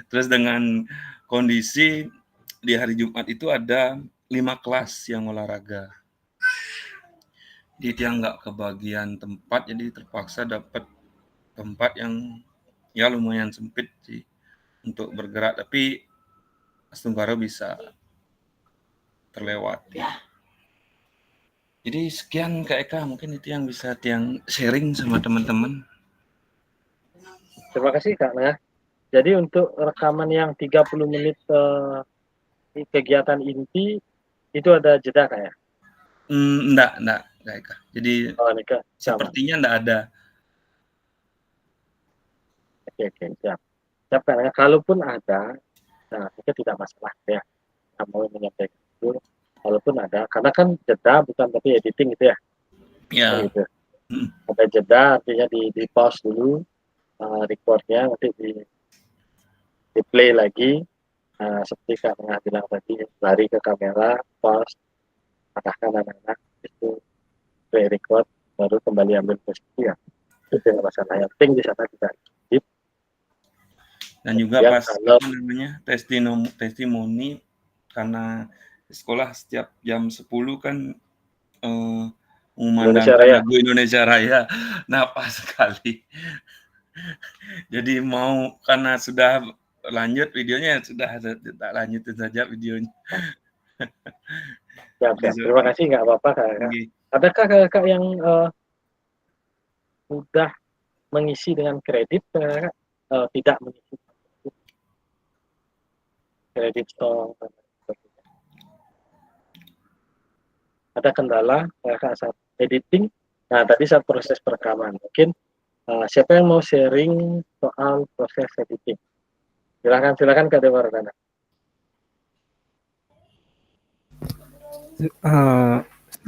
Terus dengan kondisi di hari Jumat itu ada 5 kelas yang olahraga. Jadi dia nggak kebagian tempat, jadi terpaksa dapat tempat yang ya lumayan sempit sih untuk bergerak, tapi Astumbaro bisa terlewati. Jadi sekian Kak Eka, mungkin itu yang bisa tiang sharing sama teman-teman. Terima kasih Kak Naya. Jadi untuk rekaman yang 30 menit kegiatan inti itu ada jeda Kak ya? Enggak Kak Eka. Jadi sepertinya enggak ada. Oke, siap Kak Naya. Kalaupun ada, nah itu tidak masalah ya. Mau menyampaikan itu, walaupun ada, karena kan jeda bukan berarti editing gitu ya. Iya. Gitu. Ada jeda artinya di pause dulu recordnya, nanti di play lagi, seperti Kak Naya bilang tadi, lari ke kamera, pause, arahkan anak-anak itu play record baru kembali ambil posisi ya. Itu yang masalah. Yang penting di sana tidak edit. Dan juga Kemudian pas kalau apa namanya testimoni karena di sekolah setiap jam 10 kan Indonesia mengumandangkan Raya, lagu Indonesia Raya. Nah, pas sekali. Jadi mau karena sudah lanjut videonya sudah tak lanjutin saja videonya. siap, Jadi siap. Terima kasih, nggak apa-apa kakak. tinggi. Adakah kakak yang mudah mengisi dengan kredit, kakak tidak mengisi kredit store? Ada kendala kakak saat editing? Nah, tadi saat proses perekaman, mungkin siapa yang mau sharing soal proses editing? Silakan Kak Dewa Wardana.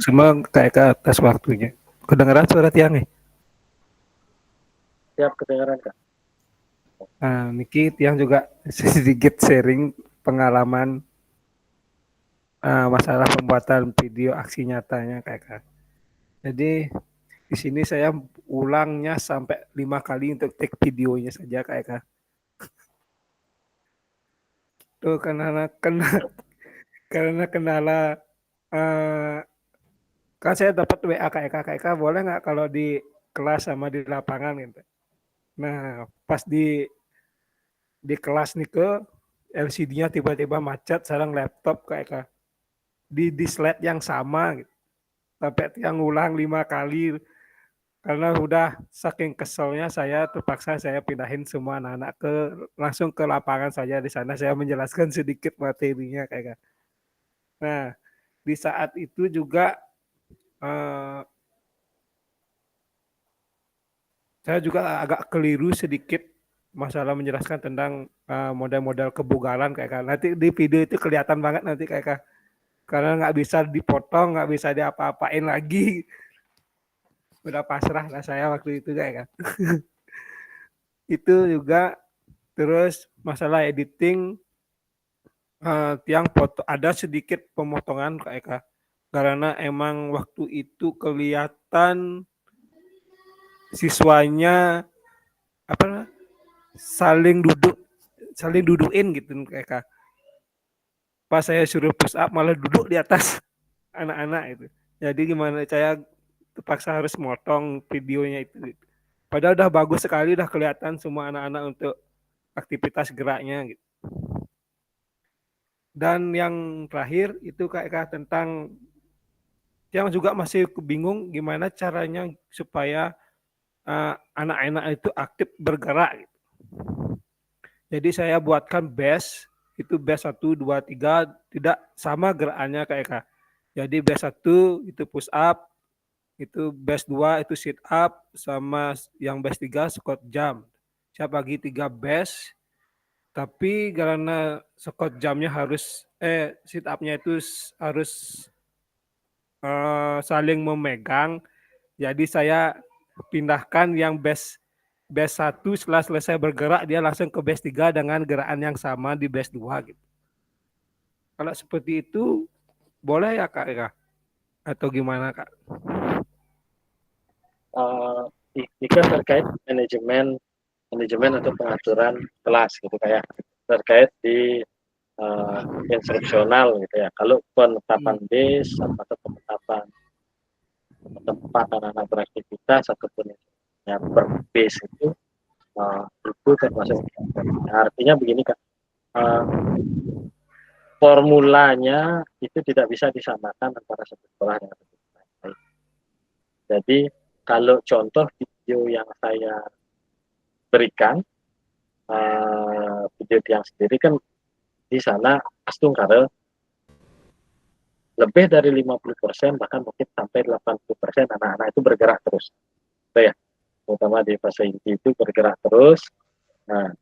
Semua kayak ke atas waktunya. Kedengeran suara Tiang nih? Siap, kedengaran Kak. Niki Tiang juga sedikit sharing pengalaman masalah pembuatan video aksi nyatanya kayak Kak. Jadi di sini saya ulangnya sampai 5 kali untuk take videonya saja kayak Kak. Tuh karena kendala kan saya dapat WA KK boleh nggak kalau di kelas sama di lapangan gitu. Nah pas di kelas nih ke LCD-nya tiba-tiba macet sarang laptop kayak di slide yang sama gitu. Sampai yang ulang 5 kali karena udah saking keselnya saya terpaksa saya pindahin semua anak-anak langsung ke lapangan saja. Di sana saya menjelaskan sedikit materinya kayak. Nah di saat itu juga saya juga agak keliru sedikit masalah menjelaskan tentang model-model kebugaran kayak nanti di video itu kelihatan banget nanti kayak karena nggak bisa dipotong, nggak bisa diapa-apain lagi. Udah pasrah lah saya waktu itu kayak itu juga terus masalah editing tiang foto ada sedikit pemotongan kayak karena emang waktu itu kelihatan siswanya saling dudukin gitu kayak pas saya suruh push up malah duduk di atas anak-anak itu. Jadi gimana saya terpaksa harus motong videonya itu. Padahal udah bagus sekali, udah kelihatan semua anak-anak untuk aktivitas geraknya gitu. Dan yang terakhir itu kayak tentang yang juga masih bingung gimana caranya supaya anak-anak itu aktif bergerak gitu. Jadi saya buatkan base itu base 1, 2, 3 tidak sama gerakannya kayak jadi base 1 itu push up, itu base 2 itu sit up, sama yang base 3 squat jump. Saya bagi 3 base, tapi karena squat jumpnya harus sit upnya itu harus saling memegang, jadi saya pindahkan yang base 1 setelah selesai bergerak dia langsung ke base 3 dengan gerakan yang sama di base 2 gitu. Kalau seperti itu boleh ya Kak Eka? Atau gimana Kak? Jika terkait manajemen atau pengaturan kelas gitu kayak terkait di instruksional gitu ya. Kalau penetapan base atau penetapan tempat anak-anak beraktivitas ataupun ya, per base itu termasuk. Artinya begini Kak, formulanya itu tidak bisa disamakan antara satu sekolah dengan satu sekolah lain. Jadi kalau contoh video yang saya berikan, video yang sendiri kan di sana Astungkara lebih dari 50% bahkan mungkin sampai 80% anak-anak itu bergerak terus. Itu ya, terutama di fase inti itu bergerak terus. Nah,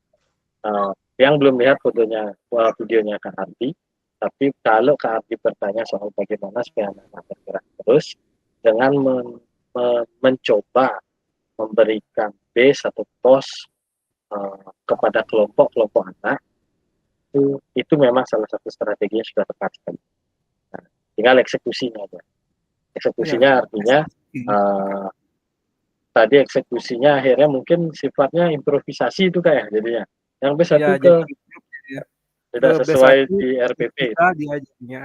yang belum lihat videonya Kak Ardi, tapi kalau Kak Ardi bertanya soal bagaimana supaya anak-anak bergerak terus dengan mencoba memberikan base atau pos kepada kelompok-kelompok anak, itu memang salah satu strategi yang sudah tepat sekali. Nah, tinggal eksekusinya aja. Eksekusinya Ya, artinya tadi eksekusinya akhirnya mungkin sifatnya improvisasi itu kayak jadinya. Yang B1 ya ke jadi ya, tidak ke sesuai B1 di RPP. kita diajarnya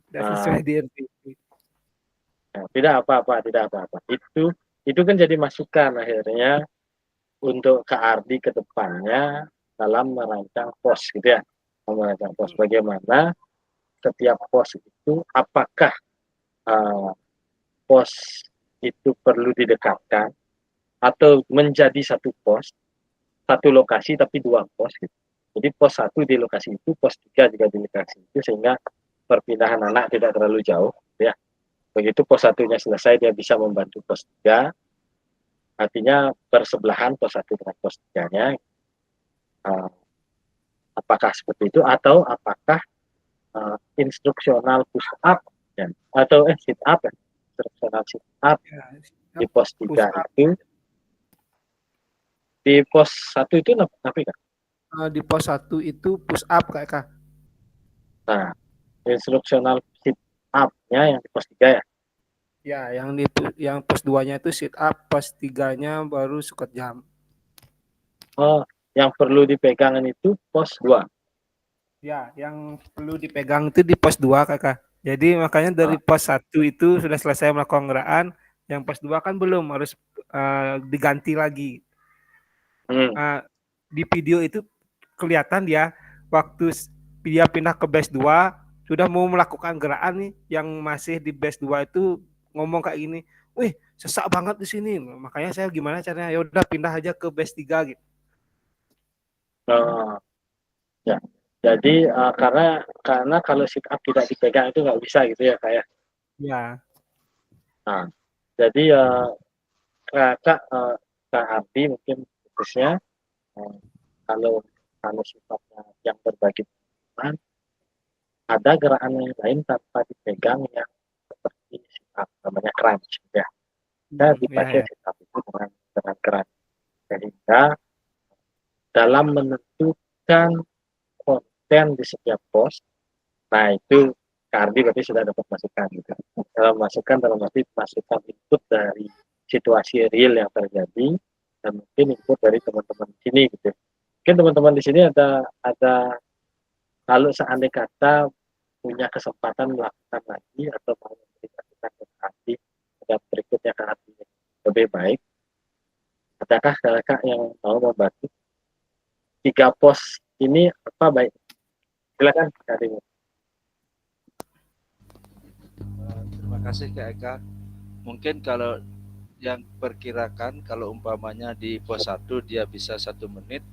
tidak Nah, sesuai di RPP. nah, tidak apa-apa, tidak apa-apa. Itu kan jadi masukan akhirnya untuk Kak Ardi ke depannya dalam merancang pos gitu ya. Merancang pos bagaimana setiap pos itu apakah pos itu perlu didekatkan atau menjadi satu pos, satu lokasi tapi dua pos gitu. Jadi pos 1 di lokasi itu, pos 3 juga di lokasi itu sehingga perpindahan anak tidak terlalu jauh gitu ya. Begitu pos 1-nya selesai dia bisa membantu pos 3. Artinya bersebelahan pos 1 dengan pos 3-nya. Apakah seperti itu atau apakah instruksional push up ya, atau sit up ya. Instruksional sit up Ya, di pos 3 push up. itu. Di pos 1 itu tapi kan? Di pos 1 itu push up Kak. Nah, instruksional sit up-nya yang di pos 3 ya. Ya, yang pos 2-nya itu sit up, pos 3-nya baru squat jump. Oh, yang perlu dipegangan itu pos 2. Ya, yang perlu dipegang itu di pos 2 Kakak. Jadi makanya dari pos 1 itu sudah selesai melakukan gerakan, yang pos 2 kan belum, harus diganti lagi. Di video itu kelihatan dia waktu dia pindah ke base 2 sudah mau melakukan gerakan nih, yang masih di base 2 itu ngomong kayak gini, "Wih, sesak banget di sini." Makanya saya gimana caranya? Ya udah pindah aja ke base 3 gitu. Ya. Jadi karena kalau sit up tidak dipegang itu nggak bisa gitu ya kayak. Ya. Nah, jadi Kak Ardi mungkin khususnya kalau sifatnya yang berbagi teman, ada gerakan yang lain tanpa dipegang yang seperti sit up, namanya crunch ya. Kita dipakai sit up itu dengan crunch sehingga dalam menentukan konten di setiap pos, nah itu Kak Ardi berarti sudah dapat masukan gitu. Dalam arti masukan input dari situasi real yang terjadi dan mungkin input dari teman-teman di sini gitu. Mungkin teman-teman di sini ada kalau seandainya kata punya kesempatan melakukan lagi atau mau memberikan ke Kak Ardi pada berikutnya Kak Ardi lebih baik, adakah Kak yang mau membantu 3 pos ini apa baik? Silakan Kak Ardi. Terima kasih Kak Eka. Mungkin kalau yang perkirakan kalau umpamanya di pos 1 dia bisa 1 menit,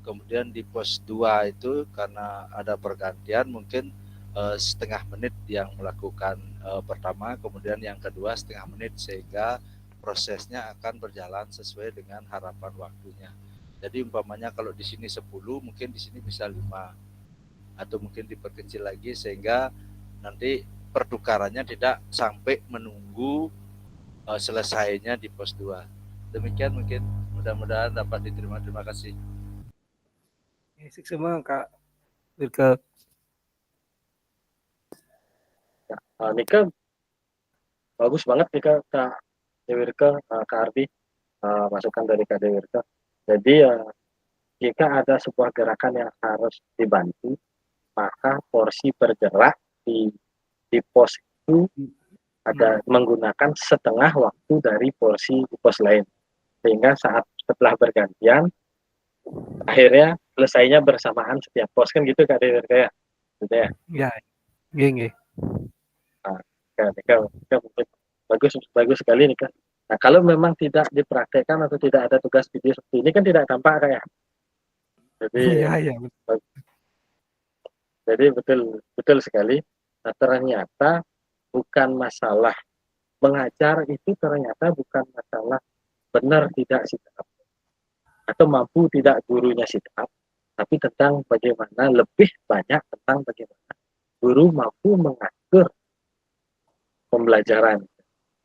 kemudian di pos 2 itu karena ada pergantian mungkin setengah menit yang melakukan pertama, kemudian yang kedua setengah menit, sehingga prosesnya akan berjalan sesuai dengan harapan waktunya. Jadi umpamanya kalau di sini 10, mungkin di sini bisa 5 atau mungkin diperkecil lagi sehingga nanti pertukarannya tidak sampai menunggu selesainya di pos 2. Demikian mungkin, mudah-mudahan dapat diterima. Terima kasih. Semua Kak Wirke. Nika bagus banget Nika Kak Wirke, Kak Ardi, masukan dari Kak Wirke. Jadi jika ada sebuah gerakan yang harus dibantu, maka porsi bergerak di pos itu ada menggunakan setengah waktu dari porsi di pos lain, sehingga setelah bergantian akhirnya selesainya bersamaan setiap pos kan gitu Kak Dewi kayak gitu ya. Ya, gini. Nah, bagus sekali nih Kak. Nah, kalau memang tidak dipraktekkan atau tidak ada tugas video seperti ini kan tidak tampak kayak. Jadi betul sekali. Nah, ternyata bukan masalah mengajar itu, ternyata bukan masalah benar tidak sit up atau mampu tidak gurunya sit up, tapi tentang bagaimana lebih banyak tentang bagaimana guru mampu mengatur pembelajaran,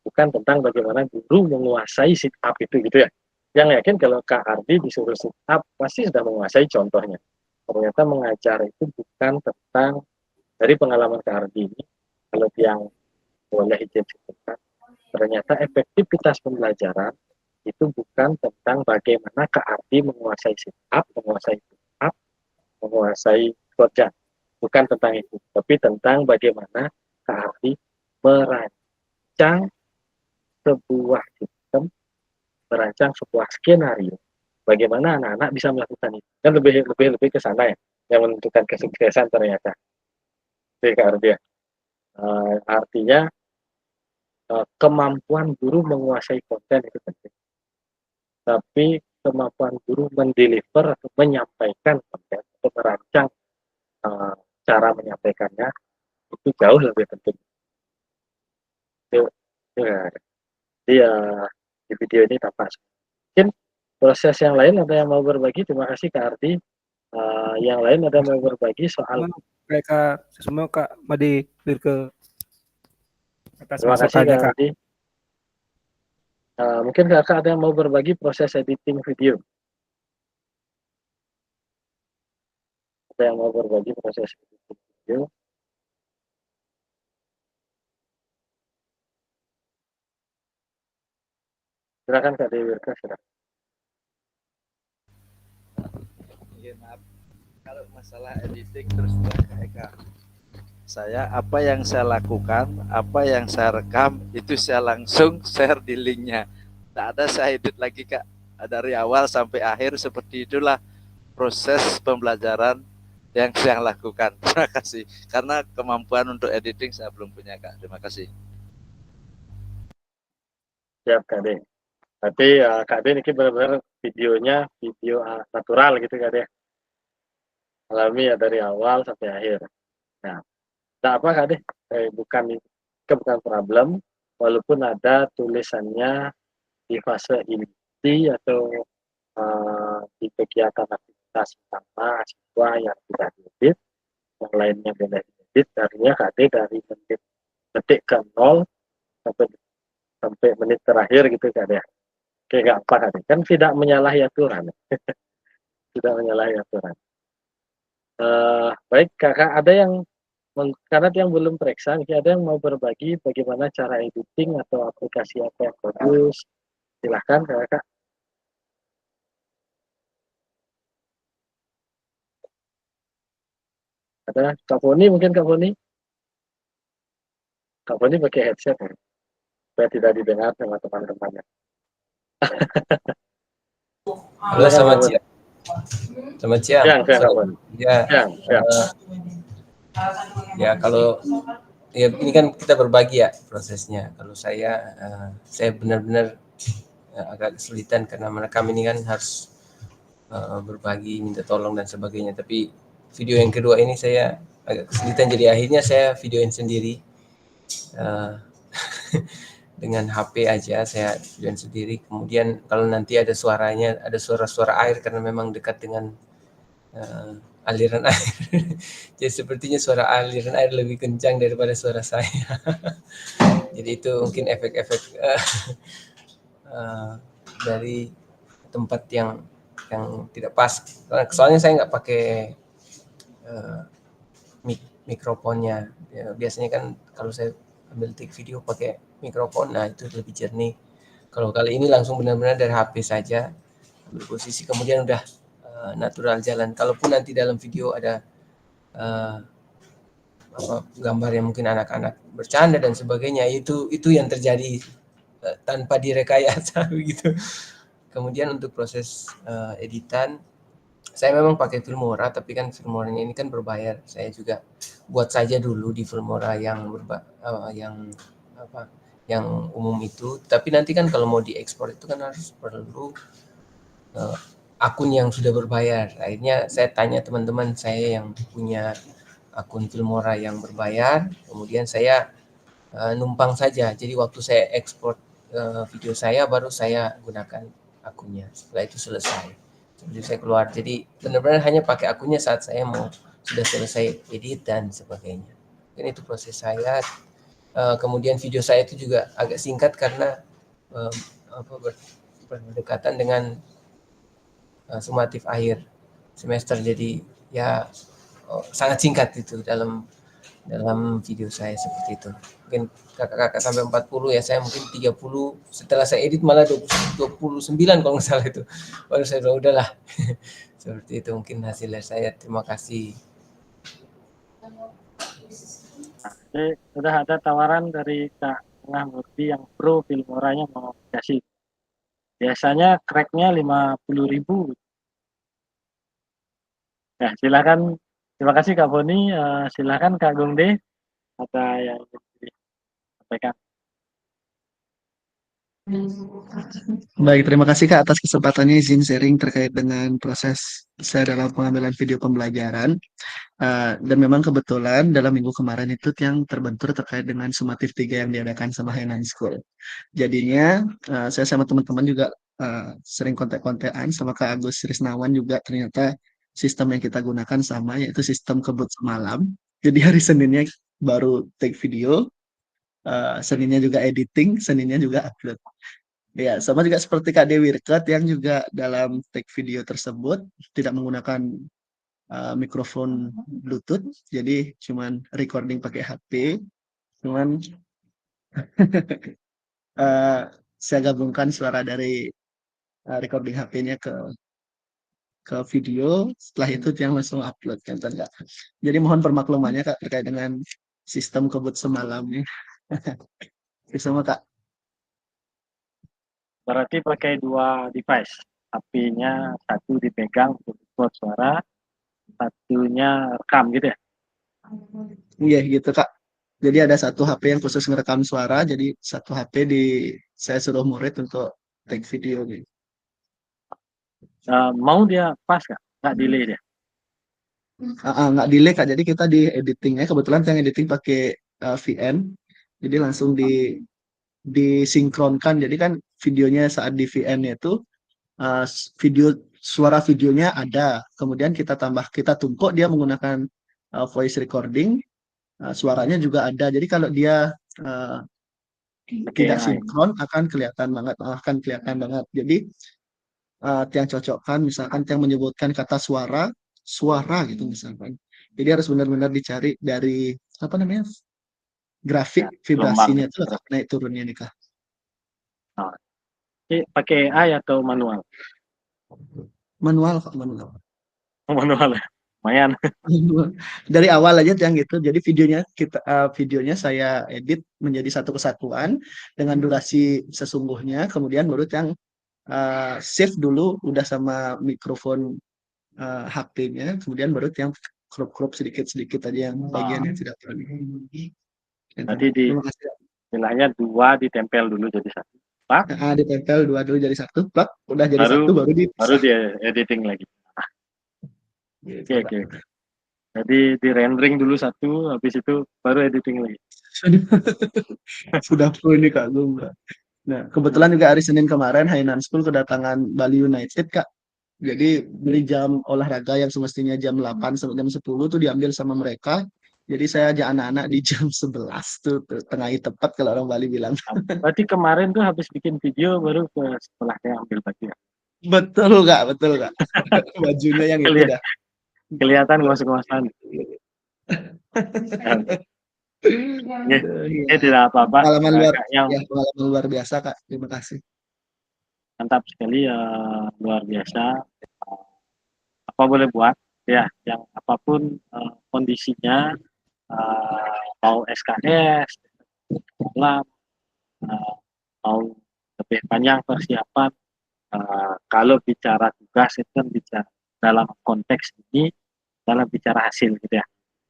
bukan tentang bagaimana guru menguasai sit up itu gitu ya. Yang yakin kalau Kak Ardi disuruh sit up pasti sudah menguasai contohnya. Ternyata mengajar itu bukan tentang, dari pengalaman Kak Ardi ini, kalau yang boleh izin sebutkan, ternyata efektivitas pembelajaran itu bukan tentang bagaimana Kak Ardi menguasai sit-up, menguasai push-up, menguasai squat jump. Bukan tentang itu, tapi tentang bagaimana Kak Ardi merancang sebuah sistem, merancang sebuah skenario, bagaimana anak-anak bisa melakukan itu. Kan lebih ke sana ya, yang menentukan kesuksesan ternyata. Oke, Kak Ardi ya. Artinya kemampuan guru menguasai konten itu penting. Tapi kemampuan guru mendeliver atau menyampaikan konten atau merancang cara menyampaikannya itu jauh lebih penting. Jadi di video ini tampak. Mungkin proses yang lain ada yang mau berbagi. Terima kasih Kak Ardi. Yang lain ada yang mau berbagi soal mereka semua Kak Madi ke atas terima kasih masukannya Kak Kak. Ardi. Mungkin Kakak ada yang mau berbagi proses editing video. Ada yang mau berbagi proses editing video. Silakan Kak Dewi Wirka, silakan. Iya, maaf. Kalau masalah editing terus terang Kak Eka, saya apa yang saya lakukan, apa yang saya rekam itu saya langsung share di linknya. Tak ada saya edit lagi Kak. Dari awal sampai akhir seperti itulah proses pembelajaran yang saya lakukan. Terima kasih. Karena kemampuan untuk editing saya belum punya Kak. Terima kasih. Siap Kak De. Berarti Kak De ini benar-benar videonya video natural gitu Kak De. Alami ya dari awal sampai akhir. Nah, tidak apa Kak De. Bukan problem. Walaupun ada tulisannya di fase inti atau di kegiatan aktivitas utama siswa yang tidak diedit, yang lainnya boleh diedit. Artinya Kak De dari detik ke 0 sampai menit terakhir gitu Kak De. Oke, nggak apa Kak De. Kan tidak menyalahi aturan. Tidak menyalahi aturan. Baik Kakak, ada yang karena yang belum periksa, ada yang mau berbagi bagaimana cara editing atau aplikasi apa yang bagus? Silahkan Kakak. Ada Kak Foni, mungkin Kak Foni? Kak Foni pakai headset ya, supaya tidak didengar sama teman-temannya. Halo, selamat siang. Selamat siang. Ya, kalau ya ini kan kita berbagi ya prosesnya. Kalau saya benar-benar agak kesulitan karena merekam ini kan harus berbagi, minta tolong dan sebagainya. Tapi video yang kedua ini saya agak kesulitan, jadi akhirnya saya videoin sendiri. Dengan HP aja saya videoin sendiri. Kemudian kalau nanti ada suaranya, ada suara-suara air karena memang dekat dengan aliran air. Jadi sepertinya suara aliran air lebih kencang daripada suara saya. Jadi itu mungkin efek-efek dari tempat yang tidak pas. Soalnya saya nggak pakai mikrofonnya. Ya, biasanya kan kalau saya ambil take video pakai mikrofon, nah itu lebih jernih. Kalau kali ini langsung benar-benar dari HP saja, ambil posisi kemudian udah natural jalan. Kalaupun nanti dalam video ada gambar yang mungkin anak-anak bercanda dan sebagainya, itu yang terjadi tanpa direkayasa begitu. Kemudian untuk proses editan, saya memang pakai Filmora, tapi kan Filmoranya ini kan berbayar. Saya juga buat saja dulu di Filmora yang yang umum itu. Tapi nanti kan kalau mau diekspor itu kan harus perlu akun yang sudah berbayar. Akhirnya saya tanya teman-teman saya yang punya akun Filmora yang berbayar, kemudian saya numpang saja. Jadi waktu saya ekspor video saya baru saya gunakan akunnya. Setelah itu selesai. Jadi saya keluar. Jadi benar-benar hanya pakai akunnya saat saya mau sudah selesai edit dan sebagainya. Dan itu proses saya. Kemudian video saya itu juga agak singkat karena berdekatan dengan summatif akhir semester. Jadi ya sangat singkat itu dalam dalam video saya seperti itu. Mungkin kakak-kakak sampai 40 ya, saya mungkin 30, setelah saya edit malah 29 kalau nggak salah itu. Baru saya bilang udahlah. Seperti itu mungkin hasilnya saya. Terima kasih. Jadi sudah ada tawaran dari Kak Tengah Murti yang pro Filmoranya mau kasih. Biasanya cracknya 50.000. Ya, silakan. Terima kasih Kak Boni. Silakan Kak Gongde. Ada yang ingin disampaikan. Baik, terima kasih Kak atas kesempatannya izin sharing terkait dengan proses saya dalam pengambilan video pembelajaran. Dan memang kebetulan dalam minggu kemarin itu yang terbentur terkait dengan Sumatif 3 yang diadakan sama Hainan School. Jadinya saya sama teman-teman juga sering kontak-kontakan sama Kak Agus Risnawan juga, ternyata sistem yang kita gunakan sama, yaitu sistem kebut semalam. Jadi hari Seninnya baru take video, Seninnya juga editing, Seninnya juga upload. Ya, sama juga seperti Kak Dewi Rekat yang juga dalam take video tersebut tidak menggunakan mikrofon Bluetooth, jadi cuman recording pakai HP. Cuman saya gabungkan suara dari recording HP-nya ke video, setelah itu yang langsung upload kan Kak. Jadi mohon permaklumannya Kak terkait dengan sistem kebut semalam nih. Sama Kak. Berarti pakai 2 device. HP-nya satu dipegang untuk record suara, satunya rekam gitu ya? Iya gitu Kak. Jadi ada satu HP yang khusus ngerekam suara, jadi satu HP saya suruh murid untuk take video gitu. Mau dia pas Kak? Nggak delay dia? Nggak delay Kak, jadi kita di editingnya, kebetulan yang editing pakai VN, jadi langsung disinkronkan. Jadi kan videonya saat di VN itu suara videonya ada, kemudian kita tumpuk dia menggunakan voice recording, suaranya juga ada. Jadi kalau dia tidak sinkron akan kelihatan banget. Jadi yang cocokkan misalkan yang menyebutkan kata suara gitu misalkan. Jadi harus benar-benar dicari dari apa namanya, grafik vibrasinya itu naik turunnya nih Kak. Pakai AI atau manual? Manual Kak, manual. Manual ya, lumayan. Dari awal aja yang gitu. Jadi videonya saya edit menjadi satu kesatuan dengan durasi sesungguhnya. Kemudian baru yang save dulu udah sama mikrofon HP-nya. Kemudian baru yang crop sedikit-sedikit aja yang bagian yang tidak perlu. Jadi istilahnya 2 ditempel dulu jadi 1. Pak? Ditempel 2 dulu jadi 1. Plak, udah jadi 1 baru dia editing lagi. Oke. Jadi di rendering dulu 1, habis itu baru editing lagi. Sudah full ini Kak Gumba. Nah, kebetulan juga hari Senin kemarin Hainan School kedatangan Bali United Kak. Jadi dari jam olahraga yang semestinya jam 8 sampai jam 10 tuh diambil sama mereka. Jadi saya ajak anak-anak di jam 11 tuh tengah tepat kalau orang Bali bilang. Berarti kemarin tuh habis bikin video baru ke sekolahnya ambil bagian. Betul Kak. Bajunya yang itu dah. Kelihatan ngos-ngosan. Tidak apa-apa. Pengalaman luar biasa Kak. Terima kasih. Mantap sekali, luar biasa. Apa boleh buat ya, yang apapun kondisinya, mau SKS, mau lebih panjang persiapan, kalau bicara tugas itu kan bicara dalam konteks ini dalam bicara hasil gitu ya.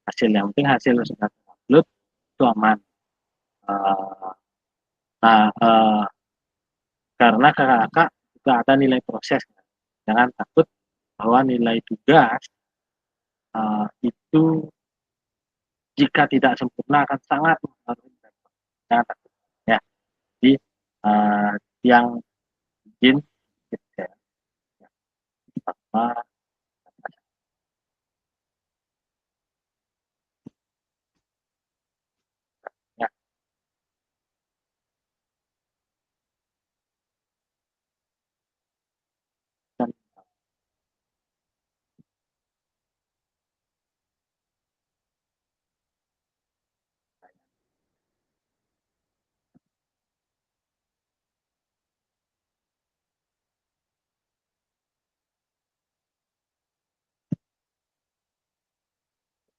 Hasil yang penting hasil sudah terupload itu aman. Karena kakak juga ada nilai proses. Jangan takut bahwa nilai tugas itu jika tidak sempurna akan sangat mempengaruhi. Jangan takut ya. Jadi yang izin gitu ya. Apa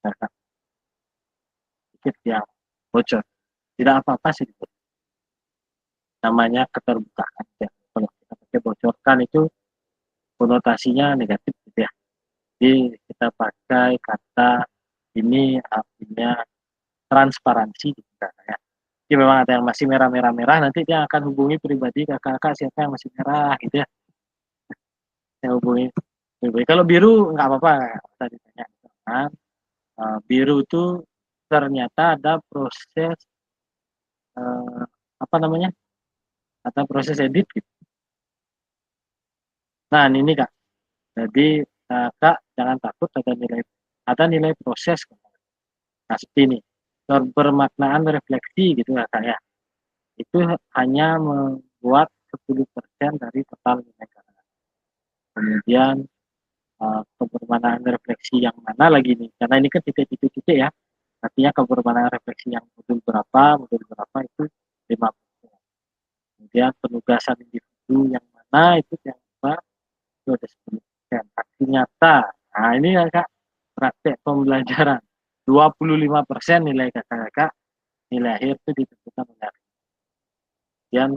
Kakak sedikit yang bocor. Tidak apa-apa sih, namanya keterbukaan ya. Kalau kita pakai bocorkan itu konotasinya negatif gitu ya. Jadi kita pakai kata ini artinya transparansi gitu ya. Jadi memang ada yang masih merah-merah nanti dia akan hubungi pribadi kakak-kakak siapa yang masih merah gitu ya. Saya hubungi pribadi. Kalau biru nggak apa-apa tadi tanya. Nah, biru itu ternyata ada proses apa namanya? Ada proses edit gitu. Nah, ini Kak. Jadi Kak jangan takut ada nilai proses. Nah, seperti ini. Bermaknaan refleksi gitu ya Kak ya. Itu hanya membuat 10% dari total nilai Kak. Kemudian kebermanaan refleksi yang mana lagi nih? Karena ini kan titik-titik ya. Artinya kebermanaan refleksi yang modul berapa itu 5%. Kemudian penugasan individu yang mana itu yang apa? Itu ada 10%. Aksi nyata. Nah, ini ya Kak, praktek pembelajaran. 25% nilai kakak-kakak, nilai akhir itu ditentukan oleh akhir. Kemudian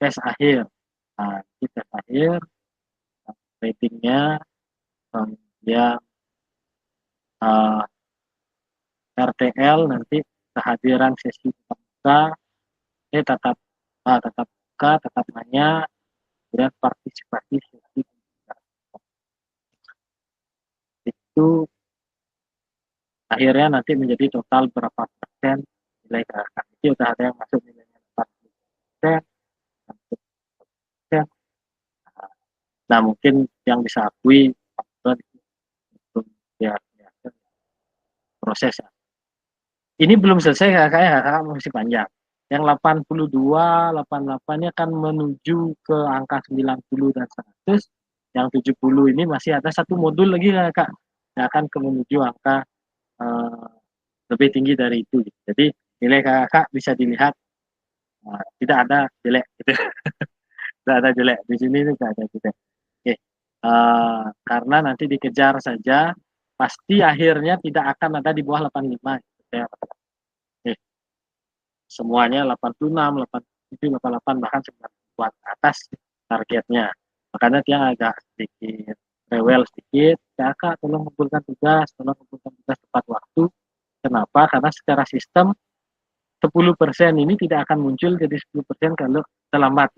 tes akhir. Nah, di tes akhir, ratingnya, kemudian RTL nanti kehadiran sesi tatap muka, tatap nanya, kemudian partisipasi sesi itu akhirnya nanti menjadi total berapa persen nilai kakak. Itu sudah ada yang masuk nilainya 40%, 60%. Nah mungkin yang bisa akui ya, proses ya. Ini belum selesai kakak masih panjang. Yang 82, 88-nya kan menuju ke angka 90 dan 100. Yang 70 ini masih ada satu modul lagi kakak. Yang akan menuju angka lebih tinggi dari itu. Jadi nilai kakak bisa dilihat tidak ada jelek gitu. Tidak ada jelek di sini tidak ada jelek. Oke. Karena nanti dikejar saja pasti akhirnya tidak akan ada di bawah 85 gitu ya. Oke. Semuanya 86, 87, 88 bahkan 90 atas targetnya. Makanya dia agak sedikit rewel sedikit. Kakak tolong kumpulkan tugas tepat waktu. Kenapa? Karena secara sistem 10% ini tidak akan muncul jadi 10% kalau terlambat.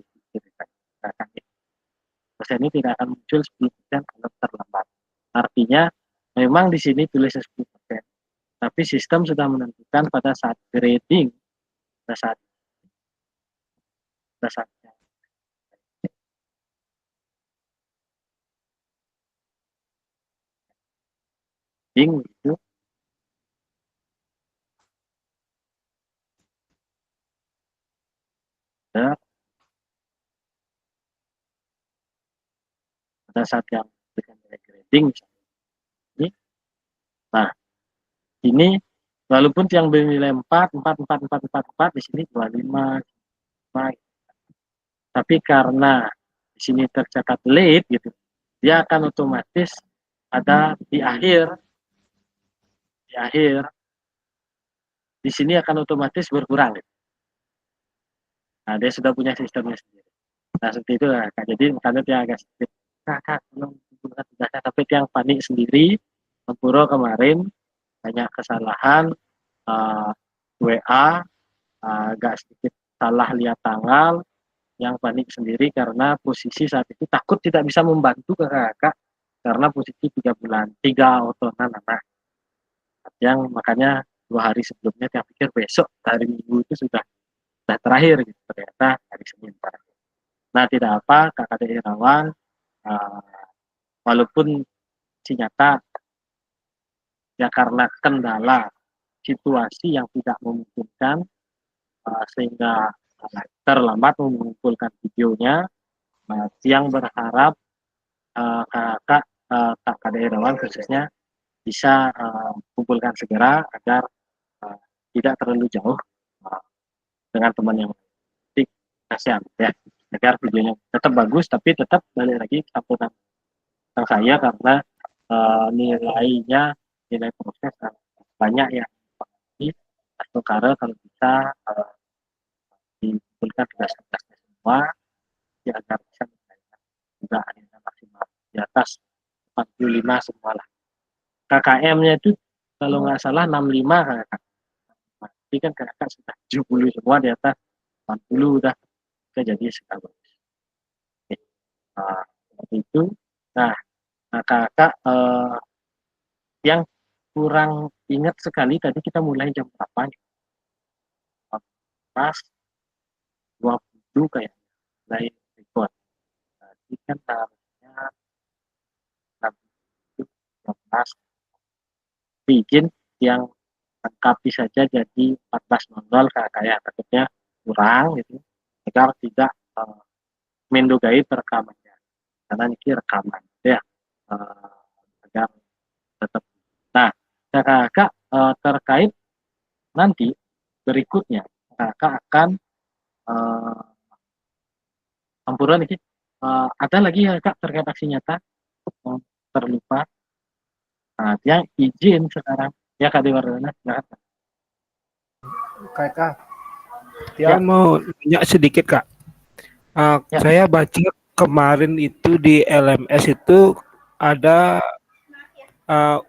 Persen ini tidak akan muncul 10% kalau terlambat. Artinya memang di sini tulisnya 10%. Tapi sistem sudah menentukan pada saat grading, pada saat grading itu pada saat yang dengan grading ini. Nah, ini walaupun yang bernilai 4 di sini 25, 5, tapi karena di sini tercatat late gitu, dia akan otomatis ada di akhir di sini akan otomatis berkurang gitu. Nah, dia sudah punya sistemnya sendiri. Nah, seperti itu lah Kak. Jadi makanya dia agak sedikit Kak, tolong kumpulkan tugasnya, tapi yang panik sendiri. Tempuro kemarin banyak kesalahan WA, agak sedikit salah lihat tanggal, yang panik sendiri karena posisi saat itu takut tidak bisa membantu kakak karena posisi 3 bulan, 3 otonan anak. Yang makanya 2 hari sebelumnya dia pikir besok hari Minggu itu sudah terakhir gitu, ternyata hari Senin terakhir. Nah tidak apa kakak Irawan, walaupun nyata ya karena kendala situasi yang tidak memungkinkan sehingga terlambat mengumpulkan videonya. Yang berharap kakak Irawan khususnya bisa kumpulkan segera agar tidak terlalu jauh dengan teman yang kasihan ya, agar videonya tetap bagus tapi tetap balik lagi sambutan saya karena nilai proses banyak yang mengalami atau karena kalau bisa dikumpulkan tugas-tugasnya semua ya agar bisa menyelesaikan juga akhirnya maksimal di atas 45 semua lah. KKM-nya itu kalau nggak salah 65 kakak. Tapi kan kakak sudah 70 semua di atas 80 udah kita jadi sudah bagus. Oke. Seperti itu. Nah, kakak yang kurang ingat sekali tadi kita mulai jam berapa nih? Pas 20 kayak mulai record. Tadi kan harusnya 12 izin yang lengkapi saja jadi 14.00 kayak takutnya kurang gitu agar tidak mendugai rekamannya karena ini rekaman ya agar tetap. Nah, kakak terkait nanti berikutnya kakak akan ampuran ini ada lagi ya kak terkait aksi nyata terlupa. Nah, yang izin sekarang ya Kak Dewardana silakan. Kak, dia mau nanya sedikit Kak. Saya baca kemarin itu di LMS itu ada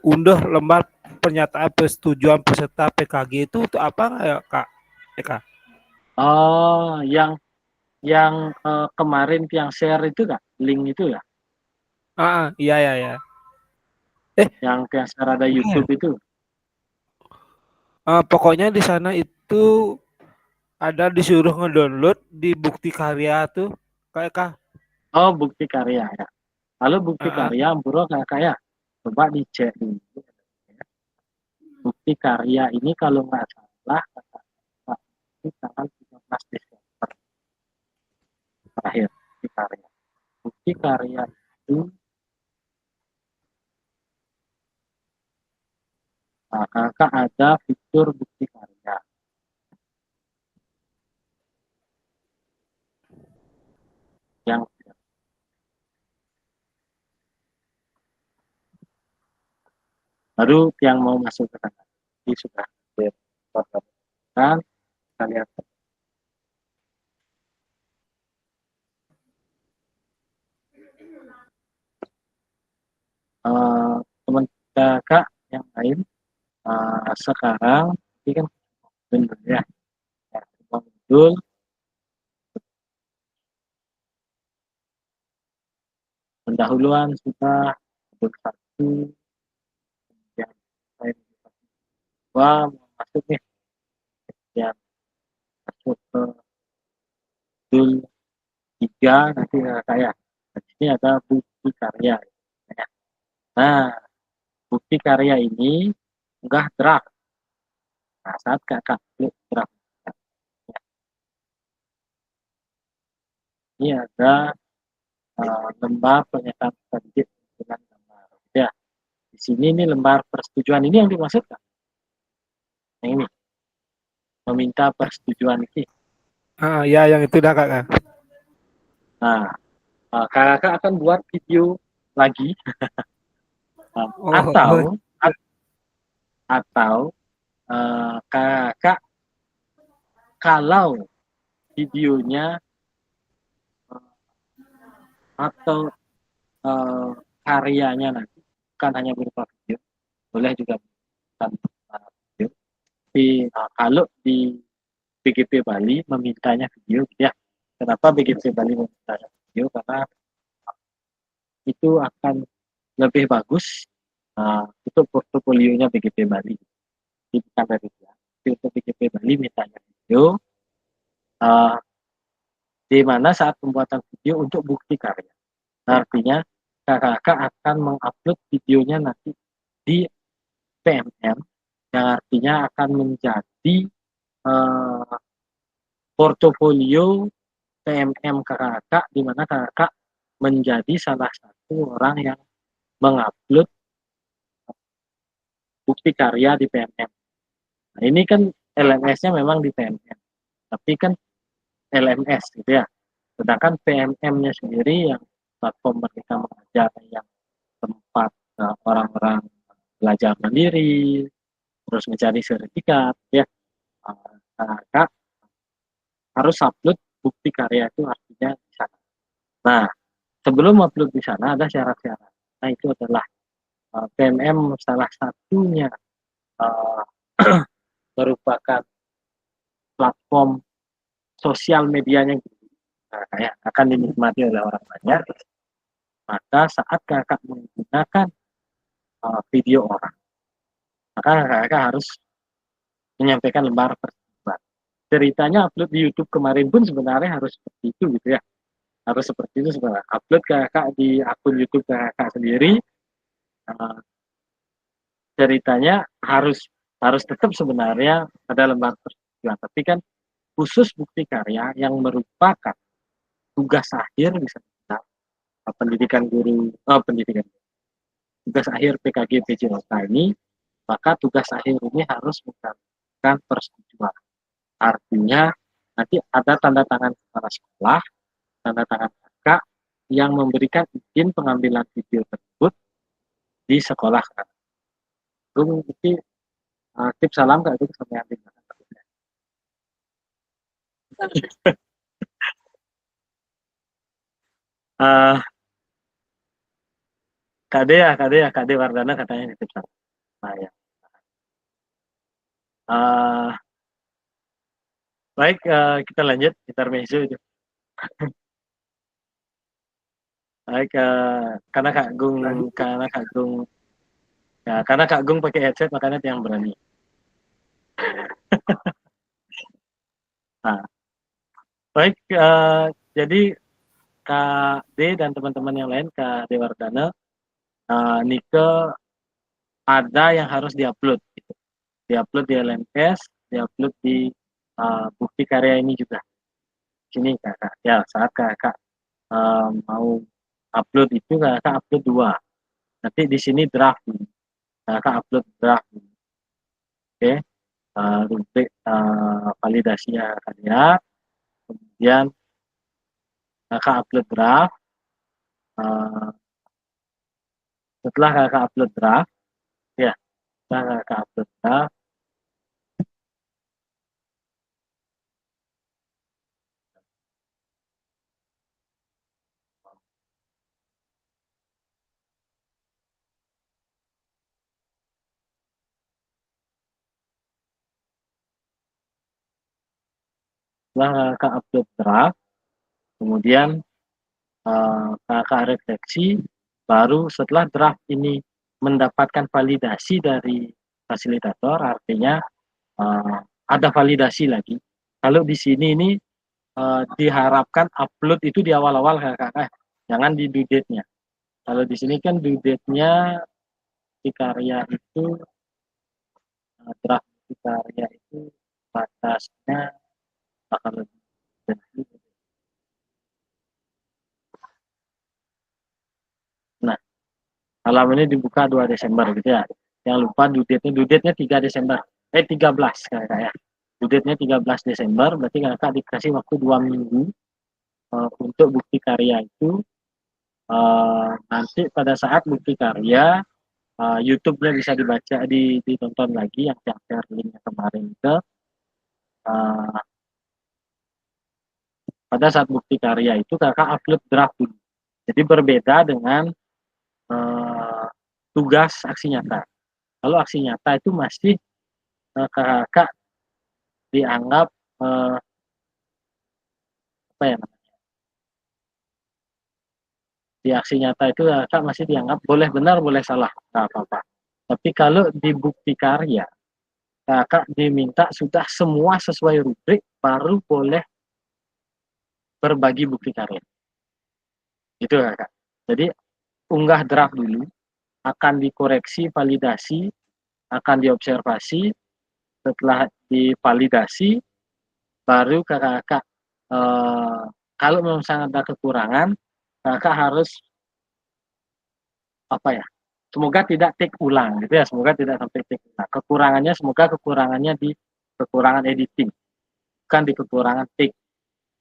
unduh lembar pernyataan persetujuan peserta PKG itu untuk apa ya Kak? Eka? Oh, yang kemarin yang share itu Kak, link itu ya? Iya. Yang share ada YouTube itu. Pokoknya di sana itu ada disuruh ngedownload di bukti karya tuh kayak Oh, bukti karya ya. Lalu bukti karya bro kayak coba dicek dulu. Bukti karya ini kalau nggak salah itu tanggal 13 Desember terakhir bukti karya. Bukti karya itu kakak ada fitur bukti karya. Yang baru yang mau masuk ke sana ini sudah diperhatikan kita lihat teman kakak yang lain sekarang ini kan benar ya betul pendahuluan sudah bersatu yang saya dua masuk nih yang masuk ke modul 3 nanti saya di sini ada bukti karya nah bukti karya ini enggak draft. Nah saat kakak klik draft ini ada lembar pernyataan terjadi dengan gambar ya di sini ini lembar persetujuan ini yang dimaksudkan yang ini meminta persetujuan ini ya yang itu dah Kak. Nah kakak akan buat video lagi atau kakak kalau videonya atau karyanya nanti bukan hanya berupa video boleh juga bukan video tapi kalau di BGP Bali memintanya video ya kenapa BGP Bali memintanya video karena itu akan lebih bagus untuk portofolionya BGP Bali jadi bukan dari dia tapi untuk BGP Bali mintanya video di mana saat pembuatan video untuk bukti karya artinya kakak akan mengupload videonya nanti di PMM yang artinya akan menjadi portofolio PMM kakak di mana kakak menjadi salah satu orang yang mengupload bukti karya di PMM. Nah, ini kan LMS-nya memang di PMM, tapi kan LMS gitu ya. Sedangkan PMM-nya sendiri yang platform Merdeka Mengajar yang tempat orang-orang belajar mandiri, terus mencari sertifikat, ya. Kakak harus upload bukti karya itu artinya di sana. Nah, sebelum upload di sana ada syarat-syarat. Nah, itu adalah PMM salah satunya uh, merupakan platform sosial medianya kayak akan dinikmati oleh orang banyak. Maka saat kakak menggunakan video orang, maka kakak harus menyampaikan lembar persetujuan. Ceritanya upload di YouTube kemarin pun sebenarnya harus seperti itu gitu ya. Harus seperti itu sebenarnya. Upload kakak di akun YouTube kakak sendiri, ceritanya harus tetap sebenarnya ada lembar persetujuan. Tapi kan khusus bukti karya yang merupakan tugas akhir bisa kita pendidikan guru tugas akhir PKG PJ Nota ini, maka tugas akhir ini harus menggunakan persetujuan. Artinya nanti ada tanda tangan kepala sekolah, tanda tangan kakak yang memberikan izin pengambilan video tersebut di sekolah. Itu mungkin tips salam Kak itu sampai nanti. KD Wardana katanya tips salam. Nah, ya. Baik, kita lanjut intermezzo itu. Baik, karena Kak Gung pakai headset makanya yang berani. Nah, baik, jadi Kak D dan teman-teman yang lain, Kak D Wardana, Nike ada yang harus diupload, gitu. Diupload di LMS, diupload di bukti karya ini juga. Sini kakak, ya saat kakak mau upload itu kakak upload 2. Nanti di sini draft, kakak upload draft. Oke, rubrik validasinya karya, kemudian kakak upload draft. Setelah kakak upload draft, ya, setelah kakak upload draft, kakak upload draft, kemudian kakak refleksi, baru setelah draft ini mendapatkan validasi dari fasilitator, artinya ada validasi lagi. Kalau di sini ini diharapkan upload itu di awal-awal kakak, jangan di due date-nya. Kalau di sini kan due date-nya di karya itu draft di karya itu batasnya bakal lebih dari. Nah, alam ini dibuka 2 Desember gitu ya. Jangan lupa due date-nya 3 Desember. 13 kakak ya. Due date-nya 13 Desember, berarti kakak dikasih waktu 2 minggu untuk bukti karya itu. Nanti pada saat bukti karya, YouTube-nya bisa ditonton lagi yang share linknya kemarin ke pada saat bukti karya itu kakak upload draft dulu. Jadi berbeda dengan tugas aksi nyata. Kalau aksi nyata itu masih kakak dianggap apa ya namanya? Di aksi nyata itu kakak masih dianggap boleh benar boleh salah, nggak apa-apa. Tapi kalau di bukti karya, kakak diminta sudah semua sesuai rubrik baru boleh berbagi bukti karya. Itu kakak. Jadi unggah draft dulu, akan dikoreksi, validasi, akan diobservasi. Setelah divalidasi, baru kakak kalau misalnya ada kekurangan, kakak harus apa ya? Semoga tidak take ulang gitu ya. Semoga tidak sampai take ulang. Kekurangannya di kekurangan editing, bukan di kekurangan take.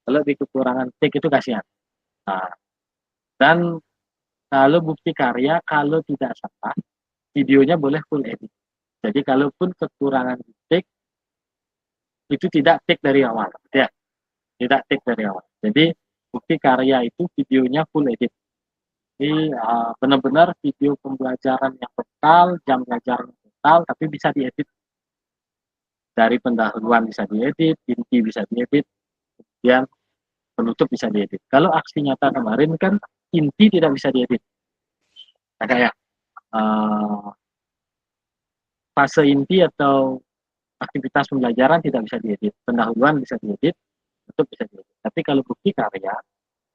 Kalau di kekurangan take itu kasihan. Nah, dan kalau bukti karya, kalau tidak salah, videonya boleh full edit. Jadi kalaupun kekurangan di take, itu tidak take dari awal, ya, tidak take dari awal. Jadi bukti karya itu videonya full edit. Jadi benar-benar video pembelajaran yang total, jam pelajaran total, tapi bisa diedit. Dari pendahuluan bisa diedit, inti bisa diedit, kemudian penutup bisa diedit. Kalau aksi nyata kemarin kan inti tidak bisa diedit. Nah, kayak fase inti atau aktivitas pembelajaran tidak bisa diedit, pendahuluan bisa diedit, penutup bisa diedit. Tapi kalau bukti karya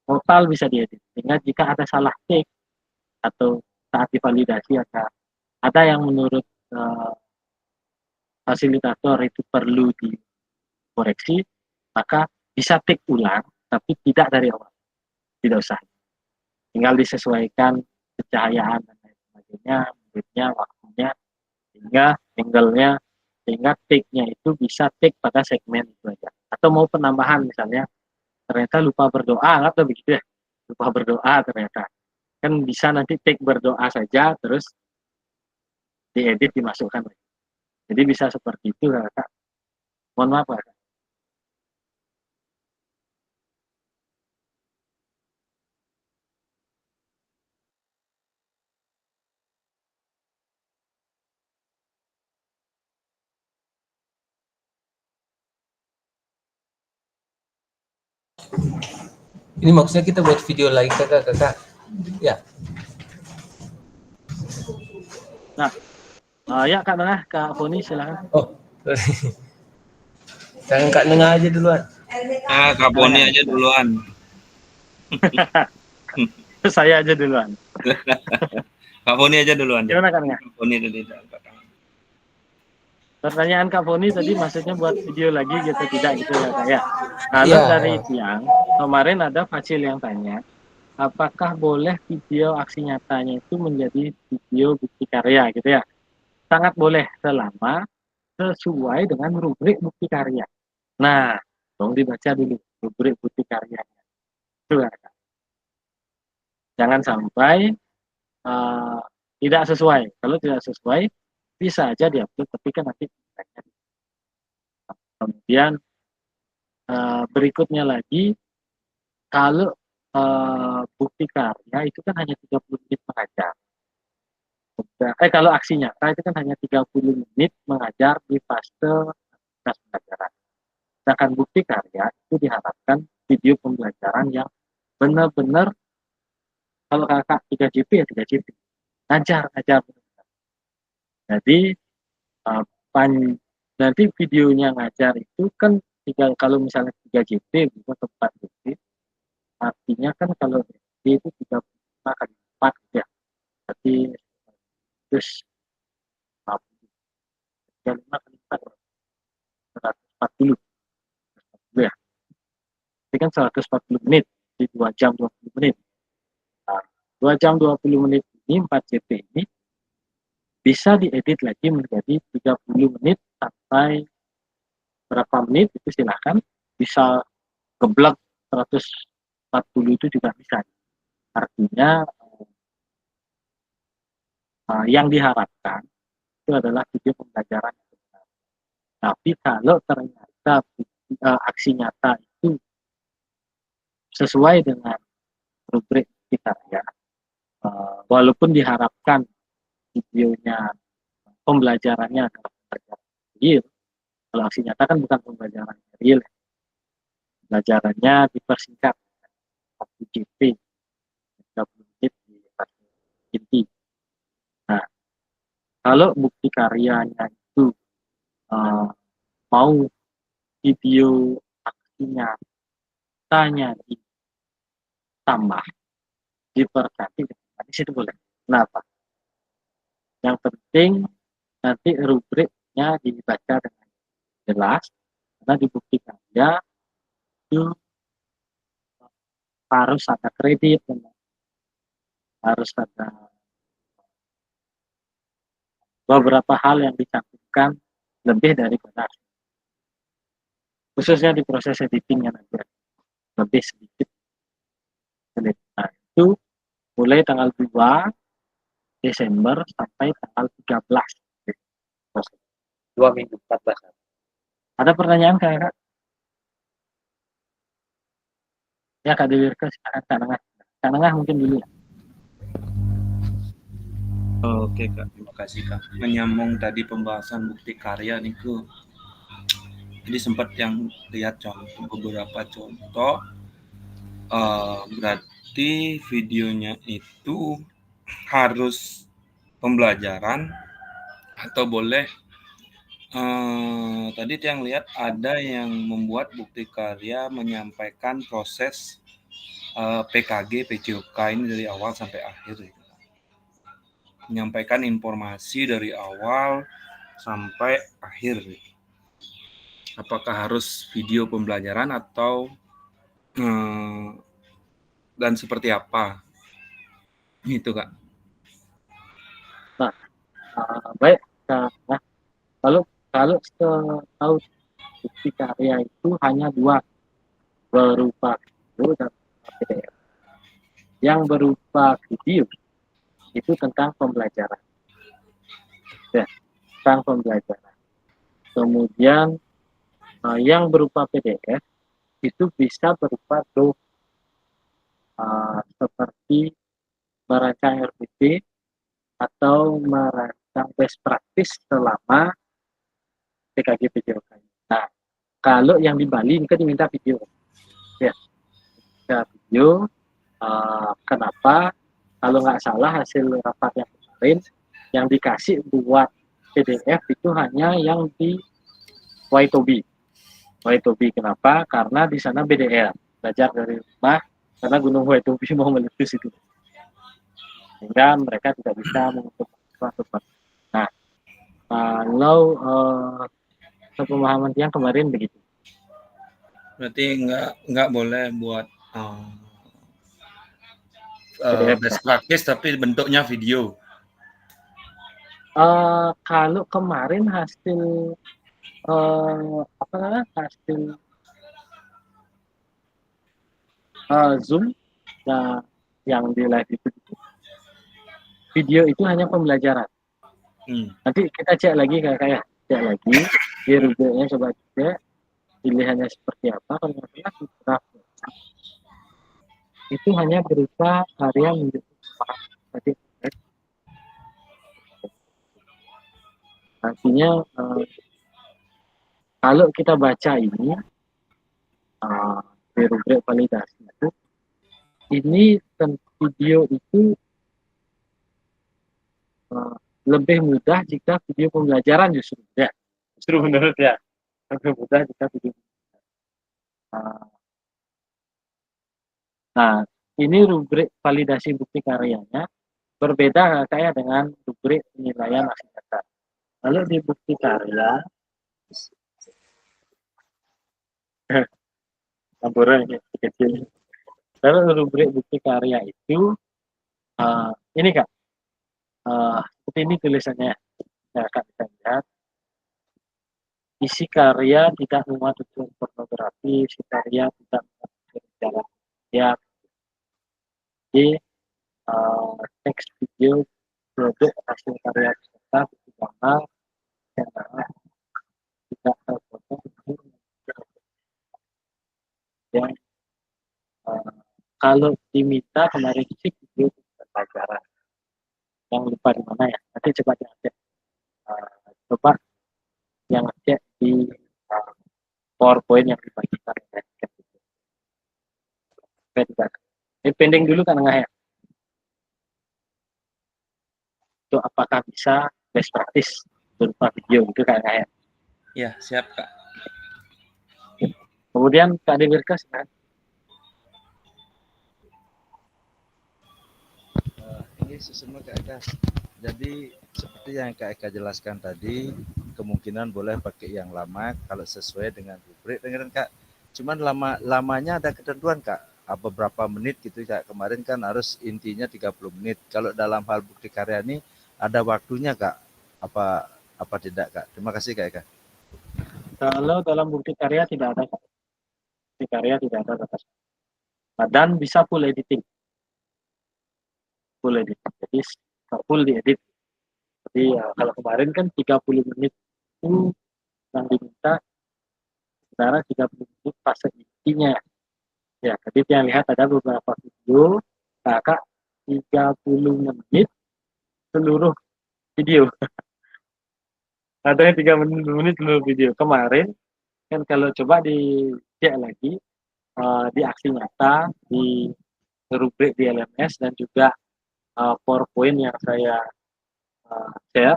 total bisa diedit. Sehingga jika ada salah take atau saat divalidasi ada yang menurut fasilitator itu perlu dikoreksi, maka bisa take ulang, tapi tidak dari awal, tidak usah. Tinggal disesuaikan pencahayaan dan lain sebagainya, menitnya, waktunya, sehingga angle-nya, sehingga take-nya itu bisa take pada segmen itu aja. Atau mau penambahan misalnya, ternyata lupa berdoa, atau begitu ya, lupa berdoa ternyata. Kan bisa nanti take berdoa saja, terus diedit, dimasukkan. Jadi bisa seperti itu, Kak. Mohon maaf, Kak. Ini maksudnya kita buat video lagi kakak. Ya. Nah, ya Kak Tengah, Kak Foni silakan. Oh, sorry. Jangan Kak Tengah aja duluan. Kak Poni aja duluan. Saya aja duluan. Kak Poni aja duluan. Gimana Kak Tengah? Kak Poni dulu. Pertanyaan Kak Foni tadi maksudnya buat video lagi gitu, tidak gitu ya Kak ya. Kalau dari siang kemarin ada fasil yang tanya, apakah boleh video aksi nyatanya itu menjadi video bukti karya gitu ya? Sangat boleh selama sesuai dengan rubrik bukti karya. Nah, dong dibaca dulu rubrik bukti karyanya. Itu ya Kak. Jangan sampai tidak sesuai. Kalau tidak sesuai bisa aja diupload, tapi kan nanti kemudian berikutnya lagi, kalau bukti karya itu kan hanya 30 menit mengajar. Kalau aksi nyata itu kan hanya 30 menit mengajar di fase aktivitas pembelajaran. Sedangkan bukti karya itu diharapkan video pembelajaran yang benar-benar, kalau kakak 3GP ya 3GP, ngajar. Jadi nanti videonya ngajar itu kan kalau misalnya 3GP gitu atau 4GP, artinya kan kalau itu 35 kali 4 ya, berarti terus 35 kali 4 140 ya, ini kan 140 menit di 2 jam 20 menit. Nah, 2 jam 20 menit ini 4GP ini bisa diedit lagi menjadi 30 menit sampai berapa menit itu silahkan, bisa geblek 140 itu juga bisa. Artinya yang diharapkan itu adalah video pembelajaran. Tapi kalau ternyata aksi nyata itu sesuai dengan rubrik kita ya, walaupun diharapkan videonya pembelajarannya adalah pembelajaran real, kalau aksi nyata kan bukan pembelajaran real, pembelajarannya dipersingkat 1GP 30 menit di fase inti. Nah, kalau bukti karyanya itu mau video aksinya tanya ditambah, dipercantik, di situ boleh. Kenapa? Yang penting nanti rubriknya dibaca dengan jelas, karena di bukti karya itu harus ada kredit, harus ada beberapa hal yang dicantumkan lebih dari benar, khususnya di proses editingnya nanti lebih sedikit. Nah, itu mulai tanggal 2 Desember sampai tanggal 13 proses 2 minggu 14 hari. Ada pertanyaan Kak? Ya Kak Dewi Rika, silakan Kak Nengah. Kak Nengah mungkin dulu ya. Oke Kak, terima kasih Kak. Menyambung tadi pembahasan bukti karya niku. Jadi sempat yang lihat beberapa contoh. Berarti videonya itu harus pembelajaran atau boleh tadi yang lihat ada yang membuat bukti karya menyampaikan proses PKG, PJOK ini dari awal sampai akhir gitu. Menyampaikan informasi dari awal sampai akhir. Apakah harus video pembelajaran atau dan seperti apa? Gitu Kak. Nah, baik Kak. Nah, kalau setahu bukti karya itu hanya 2, berupa video dan PDF. Yang berupa video itu tentang pembelajaran. Ya, tentang pembelajaran. Kemudian yang berupa PDF itu bisa berupa seperti merancang RPP atau merancang best practice selama PKG PJOK. Nah, kalau yang di Bali ini kan diminta video. Ya, minta video. Kenapa? Kalau nggak salah hasil rapat yang kemarin yang dikasih buat PDF itu hanya yang di Waitobi. Kenapa? Karena di sana BDR, belajar dari rumah, karena Gunung Waitobi mau meletus itu. Sehingga mereka tidak bisa mengutuk suatu. Nah, kalau pemahaman yang kemarin begitu. Berarti nggak boleh buat best practice tapi bentuknya video. Kalau kemarin hasil Zoom yang di live itu video itu hanya pembelajaran. Nanti kita cek lagi kayak cek lagi di rubriknya, coba cek pilihannya seperti apa. Kalau nggak itu hanya berupa karya menunjukkan tadi. Artinya kalau kita baca ini di rubrik validasi itu, ini video itu lebih mudah jika video pembelajaran justru menurut ya lebih mudah jika video nah, ini rubrik validasi bukti karyanya berbeda kayak dengan rubrik penilaian aksi nyata. Lalu di bukti karya campuran kecil. Lalu rubrik bukti karya itu ini Kak, seperti ini tulisannya. Nah, Kak bisa lihat. Isi karya tidak memuat unsur pornografi, isi karya tidak memuat unsur jalan ya. Jadi teks video produk hasil karya peserta bukti mahal tidak terpotong yang kalau diminta kemarin sih video pelajaran yang lupa di mana ya, nanti coba dicek coba yang cek di PowerPoint yang dibagikan ini pending dulu kan enggak ya, itu apakah bisa best practice berupa video itu kan enggak ya? Ya, siap Kak. Kemudian Kak Demirka kan? Ini sesungguhnya Kak Eka. Jadi seperti yang Kak Eka jelaskan tadi, kemungkinan boleh pakai yang lama kalau sesuai dengan rubrik dengan Kak. Cuman lamanya ada ketentuan Kak. Beberapa menit gitu Kak. Kemarin kan harus intinya 30 menit. Kalau dalam hal bukti karya ini ada waktunya Kak. Apa tidak Kak? Terima kasih Kak Eka. Kalau dalam bukti karya tidak ada Kak. Bukti karya tidak ada batas. Dan bisa full editing. Jadi full diedit. Jadi kalau kemarin kan 30 menit itu yang diminta sekitar 30 menit fase intinya. Ya, tadi yang lihat ada beberapa video kakak 30 menit seluruh video. Ada yang 3 menit seluruh video. Kemarin kan kalau coba dicek lagi di aksi nyata, di rubrik di LMS dan juga PowerPoint yang saya share,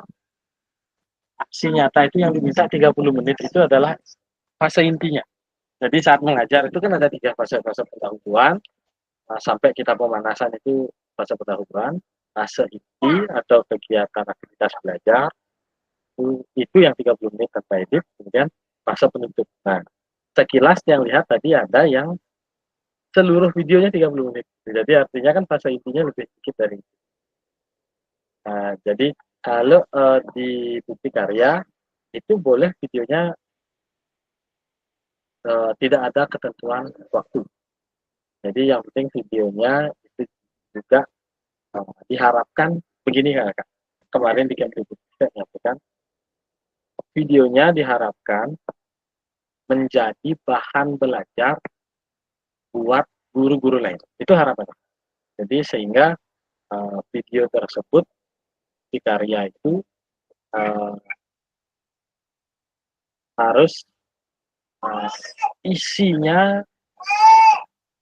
aksi nyata itu yang diminta 30 menit itu adalah fase intinya. Jadi saat mengajar itu kan ada 3 fase pendahuluan, sampai kita pemanasan itu fase pendahuluan, fase inti atau kegiatan aktivitas belajar, itu yang 30 menit tanpa edit, kemudian fase penutup. Nah, sekilas yang lihat tadi ada yang seluruh videonya 30 menit. Jadi artinya kan fase intinya lebih sedikit dari itu. Nah, jadi kalau di bukti karya itu boleh videonya tidak ada ketentuan waktu. Jadi yang penting videonya itu juga diharapkan begini Kak. Kemarin di Kemdikbud saya nyampaikan videonya diharapkan menjadi bahan belajar buat guru-guru lain. Itu harapannya. Jadi sehingga video tersebut di karya itu harus isinya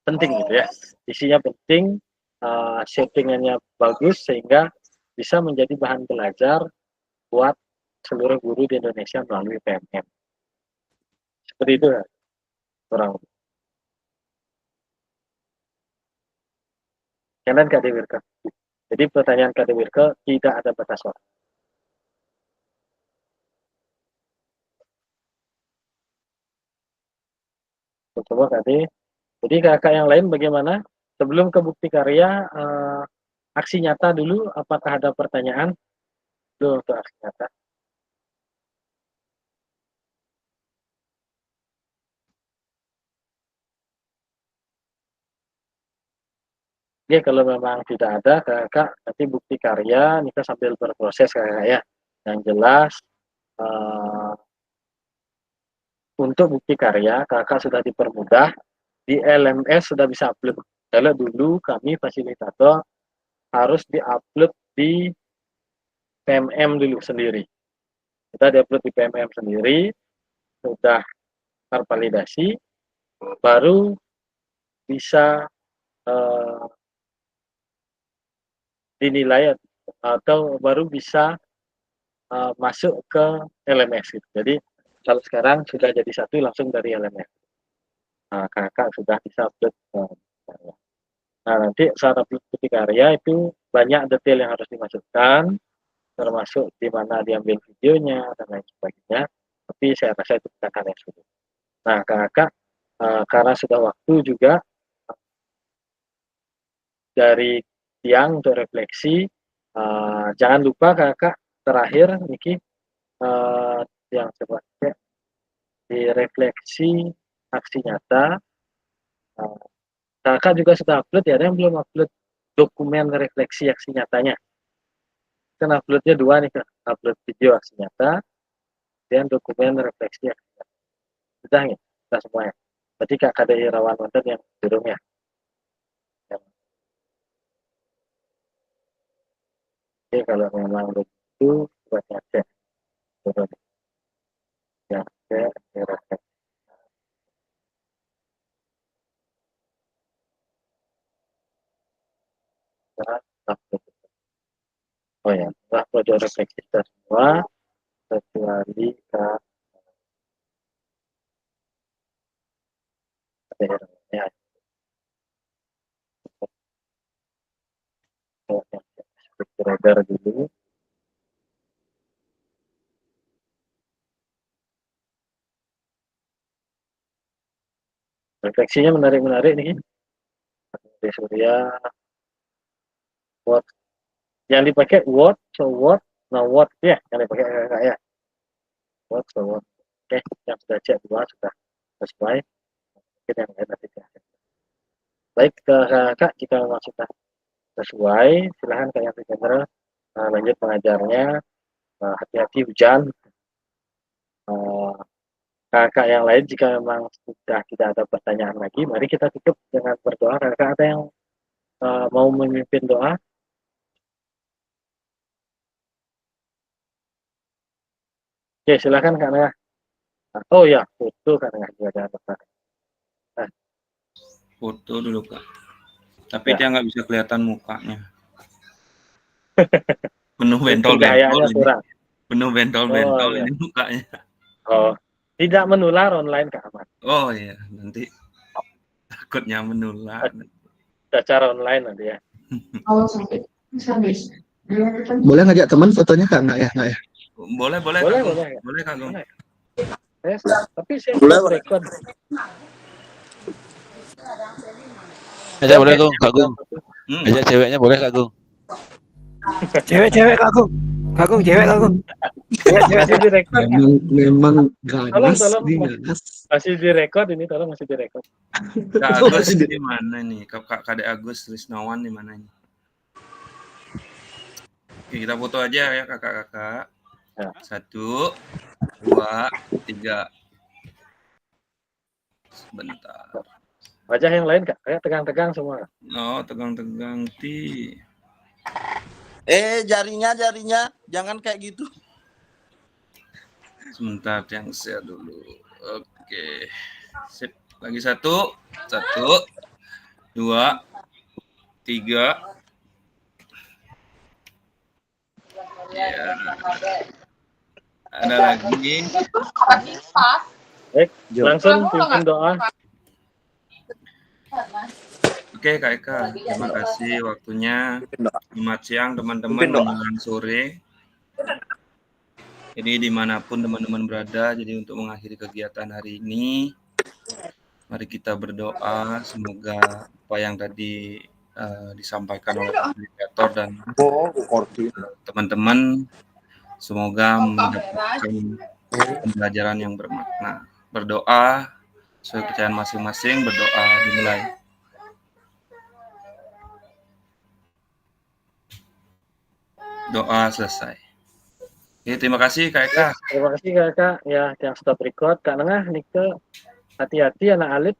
penting gitu ya. Isinya penting, settingannya bagus sehingga bisa menjadi bahan belajar buat seluruh guru di Indonesia melalui PMM. Seperti itu ya, kurang lebih. Kenan Kak Dewirka. Jadi pertanyaan Kak Dewirka tidak ada batas waktu. Coba Kak De. Jadi kakak yang lain bagaimana? Sebelum ke bukti karya, aksi nyata dulu, apakah ada pertanyaan? Dulu untuk aksi nyata. Oke, kalau memang tidak ada, kakak nanti bukti karya, kita sambil berproses kakak ya. Yang jelas, untuk bukti karya, kakak sudah dipermudah, di LMS sudah bisa upload. Kalau dulu kami fasilitator harus diupload di PMM dulu sendiri. Kita diupload di PMM sendiri, sudah tervalidasi, baru bisa dinilai atau baru bisa masuk ke LMS gitu. Jadi kalau sekarang sudah jadi satu langsung dari LMS. Nah, kakak sudah bisa upload. Nah, nanti saat upload bukti karya itu banyak detail yang harus dimasukkan, termasuk di mana diambil videonya dan lain sebagainya. Tapi saya rasa itu kakak yang sudah. Nah, kakak karena sudah waktu juga dari siang untuk refleksi, jangan lupa kakak terakhir Niki yang sebenarnya direfleksi aksi nyata. Kakak juga sudah upload ya, ada yang belum upload dokumen refleksi aksi nyatanya. Kan uploadnya 2 nih Kak, upload video aksi nyata dan dokumen refleksi aksi nyata. Sudah ya, sudah semua ya. Berarti Kakak dari Irawan Wonten yang belum ya. Oke, kalau memang begitu buat ngecek. Ya, refleksi. Oh ya, setelah pojok refleksi kita semua, kecuali ya, struktur dulu. Refleksinya menarik-menarik nih. Di Surya, what yang dipakai what, so what, now what ya, yang dipakai kakak ya. What, so what. Oke, yang sudah cek 2 sudah sesuai. Mungkin yang lain nanti ya. Baik kakak, jika memang sudah sesuai, silahkan Kak yang general lanjut pengajarnya. Hati-hati hujan. kakak yang lain jika memang sudah tidak ada pertanyaan lagi, mari kita tutup dengan berdoa. Kakak ada yang mau memimpin doa? Oke, silakan Kak Nengah. Oh ya, foto Kak Nengah juga ada pertanyaan. Nah, Foto dulu Kak. Tapi dia nggak bisa kelihatan mukanya. Penuh bentol-bentol Pencahayaannya ini. kurang. Penuh bentol-bentol Oh, iya. ini mukanya. Oh, tidak menular online Kak Ahmad. Oh iya, nanti takutnya menular. Secara online nanti ya. Boleh ngajak teman fotonya Kak? Enggak ya? Enggak ya? Boleh Boleh, Kak Gung. boleh. Boleh Kak Gung. Tapi saya stop record. Ajak boleh Gung, Kak Gung. Ajak ceweknya boleh Kak Gung. Cewek Kak Gung. Kak Gung, cewek Kak Gung. Masih direkod. Memang ganas Tolong, nih, ganas. masih direkod ini, tolong masih direkod. Kak Agus di mana nih? Kadek Agus Trisnawan di mana nih? Oke, kita foto aja ya kakak-kakak. 1, 2, 3. Sebentar. Wajah yang lain Kak, kayak tegang-tegang semua. Oh, tegang-tegang ti. Jarinya, jangan kayak gitu. Sebentar yang share dulu. Oke. Sip. Lagi 1, 2, 3. Ya. Ada lagi. Langsung pimpin doa. Oke Kak Eka, terima kasih waktunya. Selamat siang teman-teman, menjelang sore. Jadi dimanapun teman-teman berada, jadi untuk mengakhiri kegiatan hari ini, mari kita berdoa semoga apa yang tadi disampaikan oleh fasilitator dan teman-teman, semoga mendapatkan pembelajaran yang bermakna. Berdoa sesuai kepercayaan masing-masing, berdoa dimulai. Doa selesai. Oke, terima kasih Kak Eka. Terima kasih Kak Eka. Ya, yang stop record. Kak Nengah, Nike, hati-hati anak Alif.